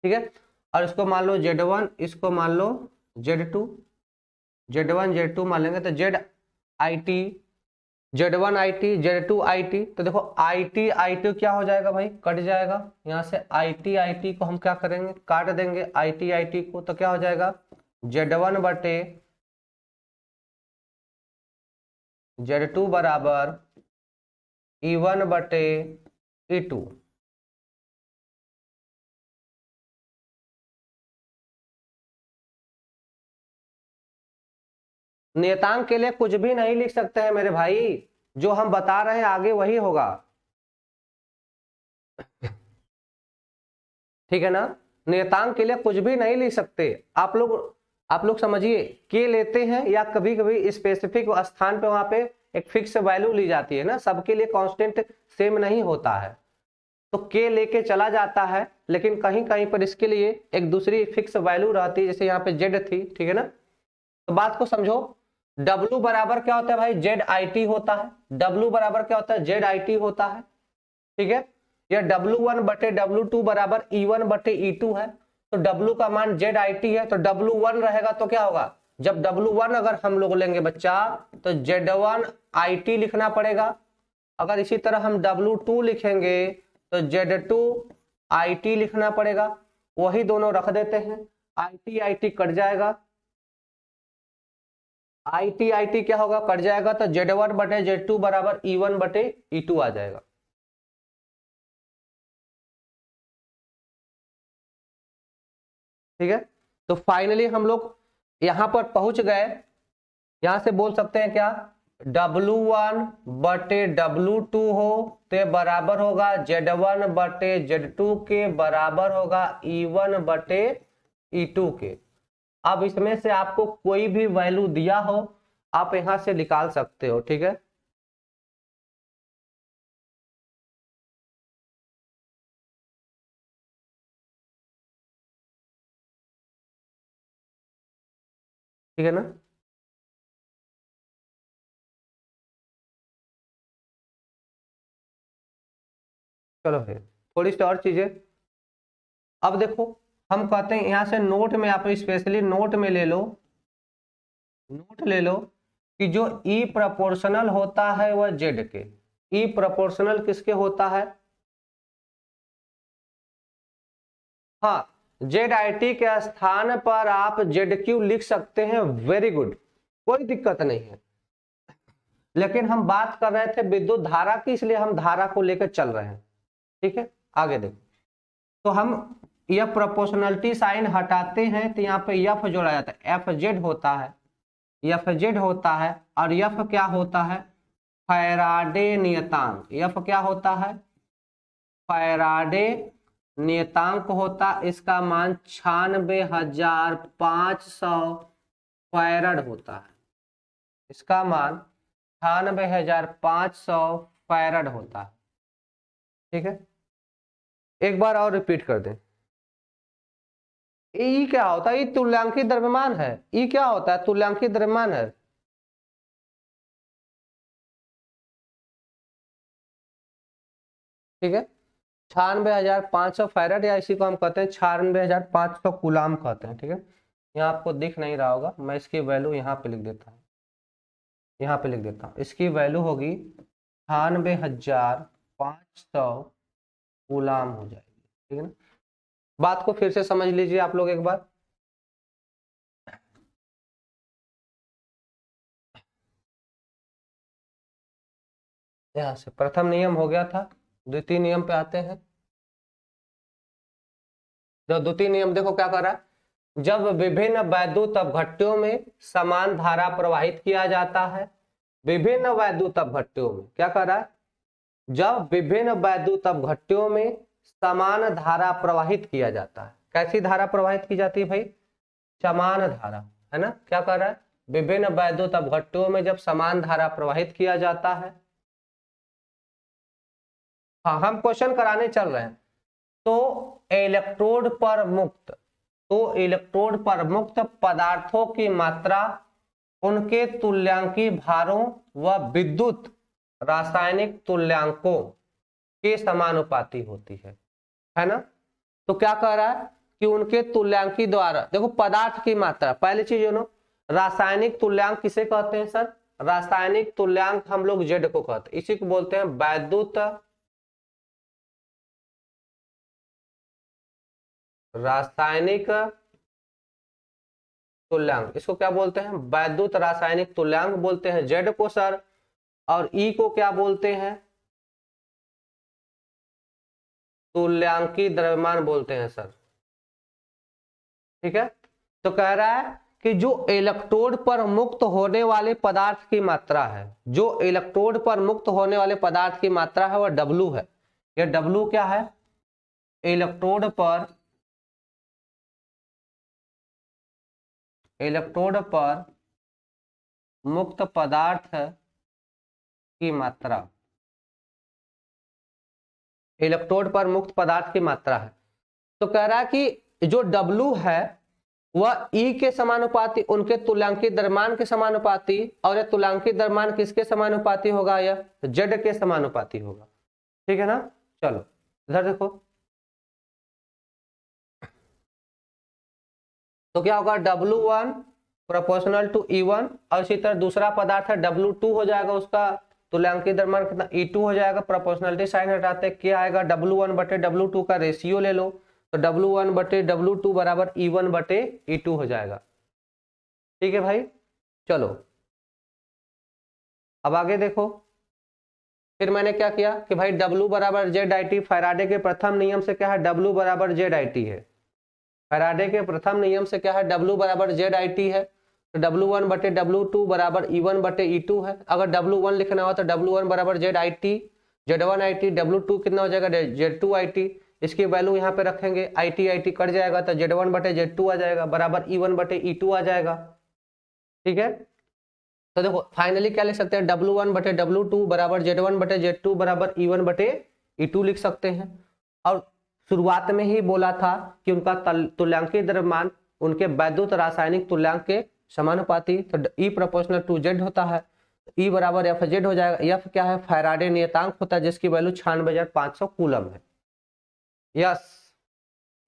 S3: ठीक है। और इसको मान लो Z1, इसको मान लो Z2, Z1 Z2 मान लेंगे तो ZIT Z1 IT Z2 IT, तो देखो IT क्या हो जाएगा भाई, कट जाएगा। यहाँ से IT को हम क्या करेंगे, काट देंगे IT को, तो क्या हो जाएगा Z1 बटे Z2 बराबर E1 बटे E2। नियतांक के लिए कुछ भी नहीं लिख सकते हैं मेरे भाई, जो हम बता रहे हैं आगे वही होगा, ठीक है ना। नियतांक के लिए कुछ भी नहीं लिख सकते। आप लोग समझिए, के लेते हैं या कभी कभी स्पेसिफिक स्थान पे वहां पे एक फिक्स वैल्यू ली जाती है ना, सबके लिए कांस्टेंट सेम नहीं होता है, तो के लेके चला जाता है, लेकिन कहीं कहीं पर इसके लिए एक दूसरी फिक्स वैल्यू रहती है, जैसे यहाँ पे जेड थी, ठीक है ना। तो बात को समझो, W बराबर क्या होता है भाई, ZIT होता है। W बराबर क्या होता है, ZIT होता है, ठीक है। यह W1 बटे W2 बराबर E1 बटे E2 है। तो W का मान ZIT है, तो W1 रहेगा तो क्या होगा, जब W1 अगर हम लोग लेंगे बच्चा तो Z1 IT लिखना पड़ेगा। अगर इसी तरह हम W2 लिखेंगे तो Z2 IT लिखना पड़ेगा। वही दोनों रख देते हैं, IT कट जाएगा, IT क्या होगा, कट जाएगा, तो Z1 बटे Z2 बराबर E1 बटे E2 आ जाएगा। ठीक है, तो फाइनली हम लोग यहां पर पहुंच गए। यहां से बोल सकते हैं क्या, W1 बटे W2 हो तो बराबर होगा Z1 बटे Z2 के, बराबर होगा E1 बटे E2 के। अब इसमें से आपको कोई भी वैल्यू दिया हो आप यहां से निकाल सकते हो, ठीक है। ठीक है ना। चलो फिर थोड़ी सी और चीजें। अब देखो, हम कहते हैं यहां से नोट में, आप स्पेशली नोट में ले लो, नोट ले लो कि जो ई प्रोपोर्शनल होता है वह जेड के, ई प्रोपोर्शनल किसके होता है, हाँ ZIT के स्थान पर आप ZQ लिख सकते हैं, वेरी गुड, कोई दिक्कत नहीं है। लेकिन हम बात कर रहे थे विद्युत धारा की, इसलिए हम धारा को लेकर चल रहे हैं, ठीक है। आगे देखो, तो हम यह प्रोपोर्शनलिटी साइन हटाते हैं तो यहाँ पे एफ जोड़ा जाता है, FZ होता है, FZ होता है, और एफ क्या होता है, फैराडे नियतांक। एफ क्या होता है, फैराडे नियतांक होता, इसका मान 96,500 फैरड होता है, इसका मान 96,500 फैरड होता है, ठीक है। एक बार और रिपीट कर दें, ई क्या होता है, ये तुल्यांकी द्रव्यमान है। ई क्या होता है, तुल्यांकी द्रव्यमान है। ठीक है, 96,500 फैरड, या इसी को हम कहते हैं 96,500 कूलाम कहते हैं, ठीक है। यहाँ आपको दिख नहीं रहा होगा, मैं इसकी वैल्यू यहाँ पे लिख देता हूँ, यहाँ पे लिख देता हूँ, इसकी वैल्यू होगी 98,500 कूलाम हो जाएगी, ठीक है ना। बात को फिर से समझ लीजिए आप लोग एक बार। यहाँ से प्रथम नियम हो गया था, द्वितीय नियम पे आते हैं। जो द्वितीय नियम देखो क्या कर रहा है, जब विभिन्न वैद्युत अपघट्यों में समान धारा प्रवाहित किया जाता है, विभिन्न वैद्युत अपघट्यों में क्या कर रहा है, जब विभिन्न वैद्युत अपघट्यों में समान धारा प्रवाहित किया जाता है। कैसी धारा प्रवाहित की जाती है भाई, समान धारा, है ना। क्या कर रहा है, विभिन्न वैद्युत अपघट्यों में जब समान धारा प्रवाहित किया जाता है, हाँ हम क्वेश्चन कराने चल रहे हैं, तो इलेक्ट्रोड पर मुक्त पदार्थों की मात्रा उनके तुल्यांकी भारों व विद्युत रासायनिक तुल्यांकों के समानुपाती होती है ना। तो क्या कह रहा है कि उनके तुल्यांकी द्वारा, देखो पदार्थ की मात्रा, पहली चीज रासायनिक तुल्यांक किसे कहते हैं सर, रासायनिक तुल्यांक हम लोग जेड को कहते हैं, इसी को बोलते हैं वैद्युत रासायनिक तुल्यांक। इसको क्या बोलते हैं? वैद्युत रासायनिक तुल्यांक बोलते हैं जेड को सर। और ई को क्या बोलते हैं? तुल्यांकी द्रव्यमान बोलते हैं सर। ठीक है, तो कह रहा है कि जो इलेक्ट्रोड पर मुक्त होने वाले पदार्थ की मात्रा है, जो इलेक्ट्रोड पर मुक्त होने वाले पदार्थ की मात्रा है वह W है। यह W क्या है? इलेक्ट्रोड पर मुक्त पदार्थ की मात्रा, इलेक्ट्रोड पर मुक्त पदार्थ की मात्रा है। तो कह रहा है कि जो W है वह E के समानुपाती, उनके तुल्यांकी द्रव्यमान के समानुपाती, और यह तुल्यांकी द्रव्यमान किसके समानुपाती होगा? यह Z के समानुपाती होगा। ठीक है ना? चलो इधर देखो, तो क्या होगा? W1 प्रोपोर्शनल टू E1, और इसी तरह दूसरा पदार्थ है W2 हो जाएगा, उसका तुल्यांकी द्रव्यमान कितना? E2 हो जाएगा। प्रोपोर्शनलिटी साइन हटाते क्या आएगा? W1 बटे W2 का रेशियो ले लो, तो W1 बटे W2 बराबर E1 बटे E2 हो जाएगा। ठीक है भाई, चलो अब आगे देखो। फिर मैंने क्या किया कि भाई W बराबर ZIT, फैराडे के प्रथम नियम से क्या है? W बराबर ZIT है। फैराडे के प्रथम नियम से क्या है? W बराबर ZIT है। तो W1 बटे W2 बराबर E1 बटे E2 है। अगर W1 लिखना हो तो W1 बराबर ZIT, Z1IT, W2 कितना हो जाएगा? Z2IT। इसकी वैल्यू यहाँ पे रखेंगे, IT कट जाएगा तो Z1 बटे Z2 आ जाएगा, बराबर E1 बटे E2 आ जाएगा। ठीक है, तो देखो फाइनली क्या लिख सकते हैं? W1 बटे W2 बराबर Z1 बटे Z2 बराबर E1 बटे E2 लिख सकते हैं। और शुरुआत में ही बोला था कि उनका तुल्यांकी द्रव्यमान उनके वैद्युत रासायनिक तुल्यांक के समानुपाती, तो E प्रोपोर्शनल टू Z होता है, E बराबर FZ हो जाएगा। F क्या है? फैराडे नियतांक होता है, जिसकी वैल्यू 96,500 कूलम है। यस,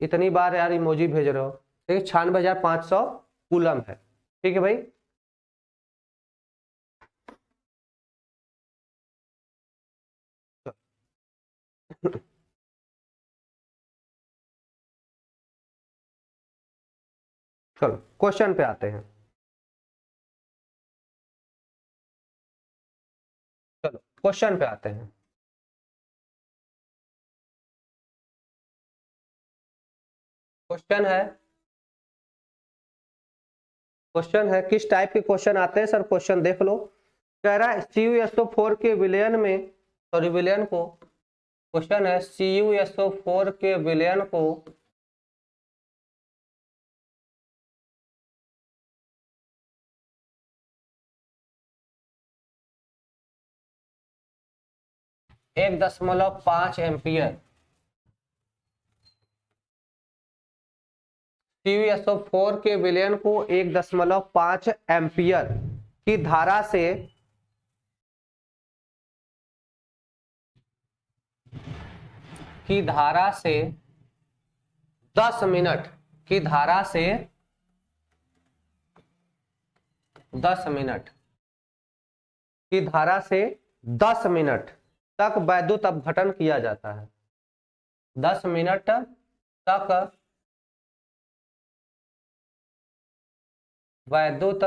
S3: इतनी बार यार इमोजी भेज रहे हो। ठीक है, 96,500 कूलम है। ठीक है भाई, चलो क्वेश्चन पे आते हैं। चलो क्वेश्चन पे आते हैं। क्वेश्चन है किस टाइप के क्वेश्चन आते हैं सर? क्वेश्चन देख लो। कह रहा है CuSO4 के विलयन में, सॉरी विलयन को, क्वेश्चन है CuSO4 के विलयन को एक 1.5 एम्पियर, CuSO4 के विलयन को 1.5 एम्पियर की धारा से की धारा से 10 मिनट की धारा से 10 मिनट की धारा से 10 मिनट तक वैद्युत अपघटन किया जाता है। 10 मिनट तक वैद्युत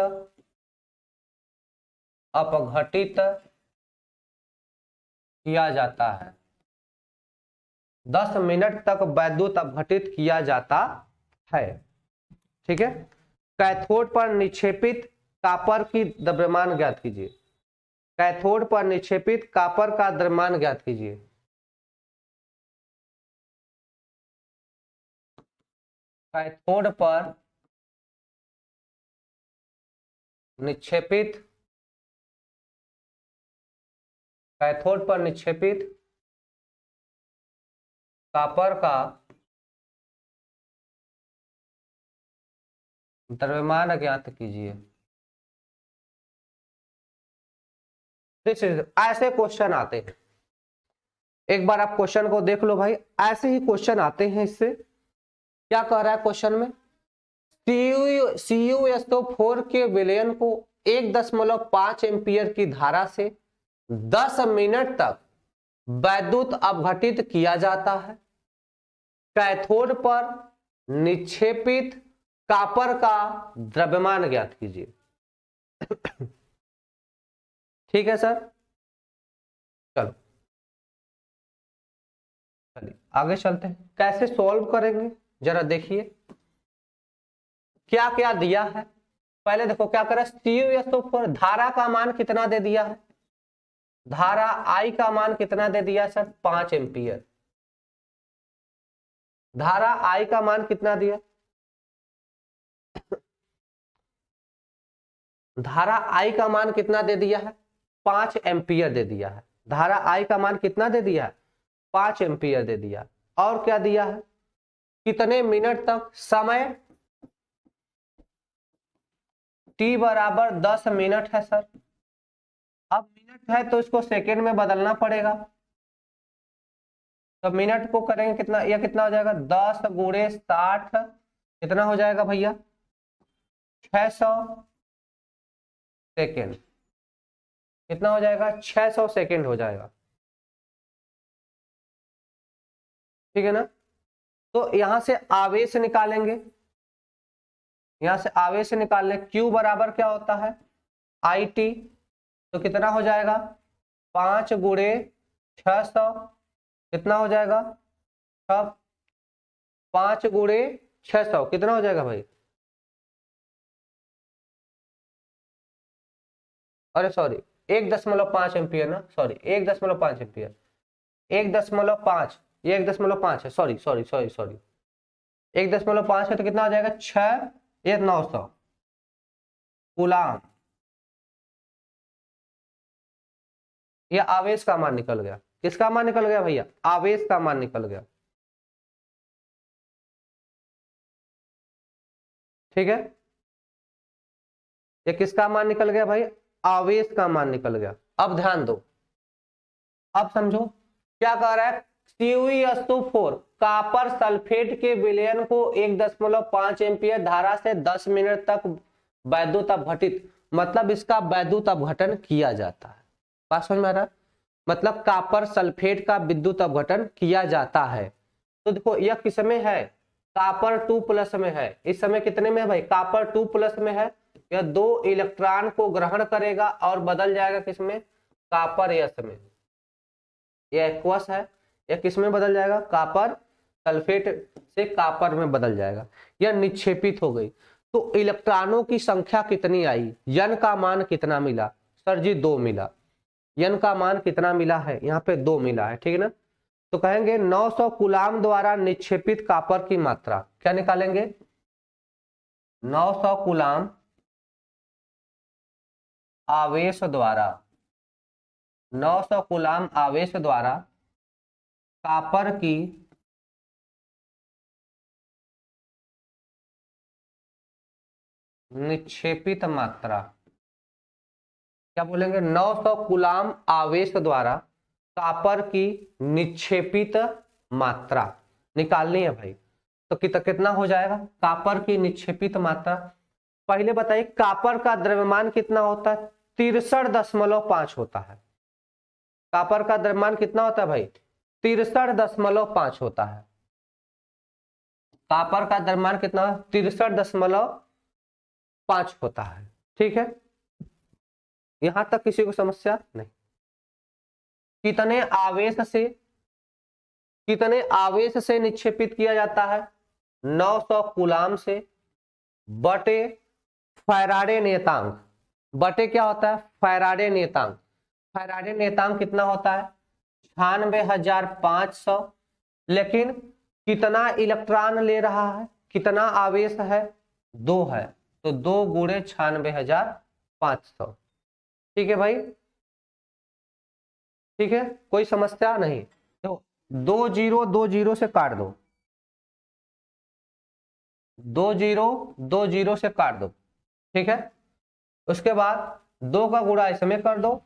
S3: अपघटित किया जाता है। 10 मिनट तक वैद्युत अपघटित किया जाता है। ठीक है, कैथोड पर निक्षेपित कापर की द्रव्यमान ज्ञात कीजिए। कैथोड पर निक्षेपित कापर का द्रव्यमान ज्ञात कीजिए। कैथोड पर निक्षेपित कापर का द्रव्यमान ज्ञात कीजिए। ऐसे क्वेश्चन आते हैं, एक बार आप क्वेश्चन को देख लो भाई, ऐसे ही क्वेश्चन आते हैं। इससे क्या कह रहा है क्वेश्चन में? CuSO4 के विलयन को 1.5 एम्पियर की धारा से 10 मिनट तक वैद्युत अपघटित किया जाता है। कैथोड पर निक्षेपित कॉपर का द्रव्यमान ज्ञात कीजिए। ठीक है सर, चलो चलिए आगे चलते हैं। कैसे सॉल्व करेंगे जरा देखिए क्या क्या दिया है। पहले देखो क्या करें, CuSO4 धारा का मान कितना दे दिया है, धारा I का मान कितना दे दिया सर, 5 एम्पियर। धारा I का मान कितना दिया, धारा I का मान कितना दे दिया है, 5 एम्पियर दे दिया है। धारा I का मान कितना दे दिया है, 5 एम्पियर दे दिया। और क्या दिया है, कितने मिनट तक, समय t बराबर 10 मिनट है सर। अब मिनट है तो इसको सेकेंड में बदलना पड़ेगा, तो मिनट को करेंगे कितना, यह कितना हो जाएगा, 10 गुणे 60 कितना हो जाएगा भैया, 600 सेकेंड। कितना हो जाएगा, 600 सेकेंड हो जाएगा। ठीक है ना। तो यहां से आवेश निकालेंगे, यहां से आवेश निकाल ले। Q बराबर क्या होता है, IT, तो कितना हो जाएगा, 5 गुणे 600 कितना हो जाएगा, 5 गुणे 600 कितना हो जाएगा भाई, अरे सॉरी 1.5 एम्पियर ना, सॉरी 1.5 एम्पियर, 1.5 ये 1.5 है, सॉरी सॉरी सॉरी सॉरी 1.5 है तो कितना हो जाएगा, 6 ये 900 कूलाम। ये आवेश का मान निकल गया। किसका मान निकल गया भैया, आवेश का मान निकल गया। ठीक है, ये किसका मान निकल गया भाई, आवेश का मान निकल गया। अब ध्यान दो, अब समझो क्या कह रहा है, CuSO4 कॉपर सल्फेट के विलयन को 1.5 एम्पियर धारा से 10 मिनट तक वैद्युत अपघटित, मतलब इसका वैद्युत अपघटन किया जाता है। बात समझ में आ रहा है, मतलब कॉपर सल्फेट का विद्युत अपघटन किया जाता है। तो देखो यह किस में है, कॉपर 2+ में है। इस समय कितने में है भाई, कॉपर 2+ में है। यह 2 इलेक्ट्रॉन को ग्रहण करेगा और बदल जाएगा किसमें, कॉपर यस में। यह एक्वस है, यह किस में बदल जाएगा, कॉपर सल्फेट से कॉपर में बदल जाएगा। यह निक्षेपित हो गई। तो इलेक्ट्रॉनों की संख्या कितनी आई, n का मान कितना मिला, सर जी 2 मिला। n का मान कितना मिला है, यहाँ पे 2 मिला है। ठीक है ना। तो कहेंगे 900 कूलाम द्वारा निक्षेपित कॉपर की मात्रा, क्या निकालेंगे, 900 कूलाम आवेश द्वारा, 900 कूलाम आवेश द्वारा कॉपर की निक्षेपित मात्रा, क्या बोलेंगे, 900 कूलाम आवेश द्वारा कॉपर की निक्षेपित मात्रा निकालनी है भाई। तो कितना हो जाएगा, कॉपर की निक्षेपित मात्रा। पहले बताइए कॉपर का द्रव्यमान कितना होता है, 63.5 होता है। कॉपर का द्रव्यमान कितना होता है भाई, 63.5 होता है। कॉपर का द्रव्यमान कितना, 63.5 होता है। ठीक है, यहां तक किसी को समस्या नहीं। कितने आवेश से निक्षेपित किया जाता है, 900 कूलाम से बटे फैराडे नियतांक, बटे क्या होता है, फैराडे नियतांक। फैराडे नियतांक कितना होता है, 96,500। लेकिन कितना इलेक्ट्रॉन ले रहा है, कितना आवेश है, 2 है, तो 2 गुणे 96,500। ठीक है भाई, ठीक है, कोई समस्या नहीं। तो 2 0 2 0 से काट दो, 2 0 2 0 से काट दो। ठीक है, उसके बाद 2 का गुणा इसमें कर दो,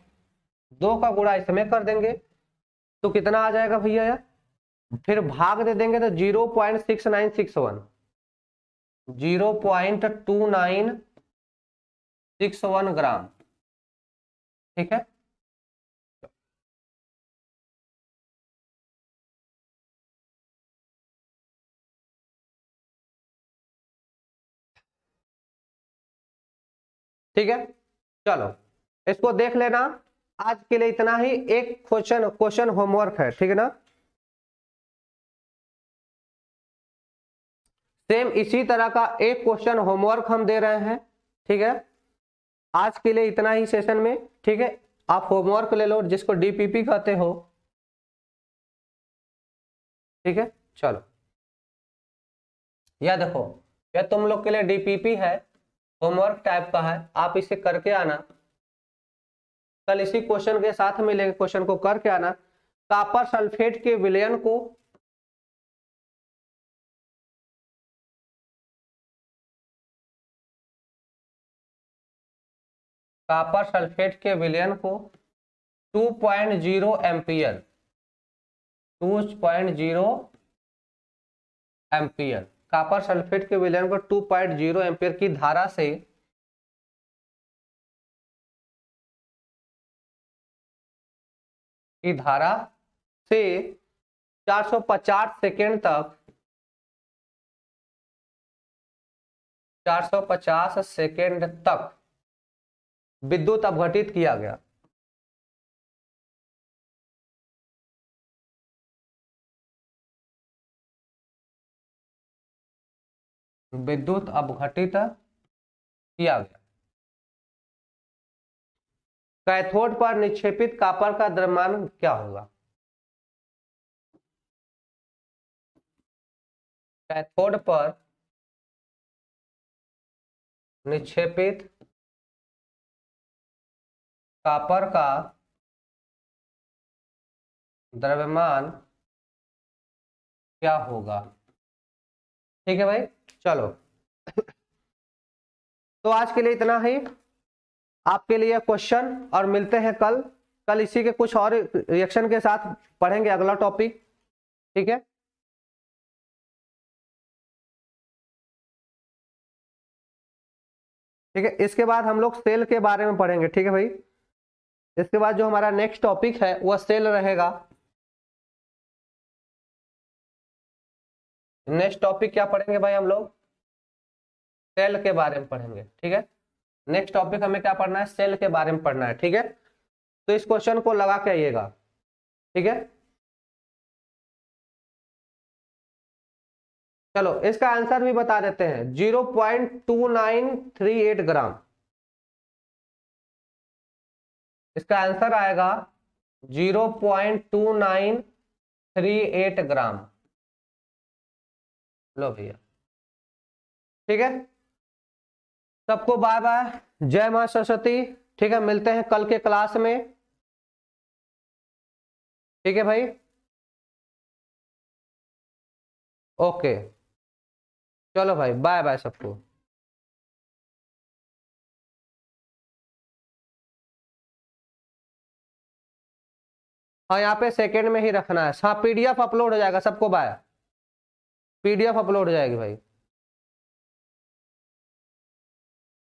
S3: 2 का गुणा इसमें कर देंगे तो कितना आ जाएगा भैया यार, फिर भाग दे देंगे तो 0.6961, 0.29 61 ग्राम। ठीक है, ठीक है। चलो इसको देख लेना, आज के लिए इतना ही। एक क्वेश्चन होमवर्क है, ठीक है ना। सेम इसी तरह का एक क्वेश्चन होमवर्क हम दे रहे हैं, ठीक है। आज के लिए इतना ही सेशन में, ठीक है। आप होमवर्क ले लो, जिसको डीपीपी कहते हो, ठीक है। चलो यह देखो, यह तुम लोग के लिए डीपीपी है, होमवर्क टाइप का है, आप इसे करके आना। कल इसी क्वेश्चन के साथ मिलेंगे, क्वेश्चन को करके आना। कॉपर सल्फेट के विलयन को कॉपर सल्फेट के विलयन को 2.0 एम्पियर 2.0 एम्पियर कॉपर सल्फेट के विलयन को 2.0 एम्पियर की धारा से की धारा से 450 सेकेंड तक 450 सेकेंड तक विद्युत अपघटित किया गया। विद्युत अपघटित किया गया। कैथोड पर निक्षेपित कॉपर का द्रव्यमान क्या होगा? कैथोड पर निक्षेपित कॉपर का द्रव्यमान क्या होगा? ठीक है भाई, चलो तो आज के लिए इतना ही आपके लिए क्वेश्चन, और मिलते हैं कल इसी के कुछ और रिएक्शन के साथ पढ़ेंगे अगला टॉपिक, ठीक है। ठीक है, इसके बाद हम लोग सेल के बारे में पढ़ेंगे, ठीक है भाई। इसके बाद जो हमारा नेक्स्ट टॉपिक है वह सेल रहेगा। नेक्स्ट टॉपिक क्या पढ़ेंगे भाई हम लोग? सेल के बारे में पढ़ेंगे, ठीक है। नेक्स्ट टॉपिक हमें क्या पढ़ना है? सेल के बारे में पढ़ना है, ठीक है। तो इस क्वेश्चन को लगा के आइएगा, ठीक है। चलो इसका आंसर भी बता देते हैं, 0.2938 ग्राम। इसका आंसर आएगा 0.2938 ग्राम। लो भैया, ठीक है। सबको बाय बाय, जय मां सरस्वती। ठीक है, मिलते हैं कल के क्लास में, ठीक है भाई। ओके, चलो भाई, बाय बाय सबको। हाँ, यहाँ पे सेकंड में ही रखना है। हाँ, पीडीएफ अपलोड हो जाएगा, सबको बाय। पीडीएफ अपलोड हो जाएगी भाई।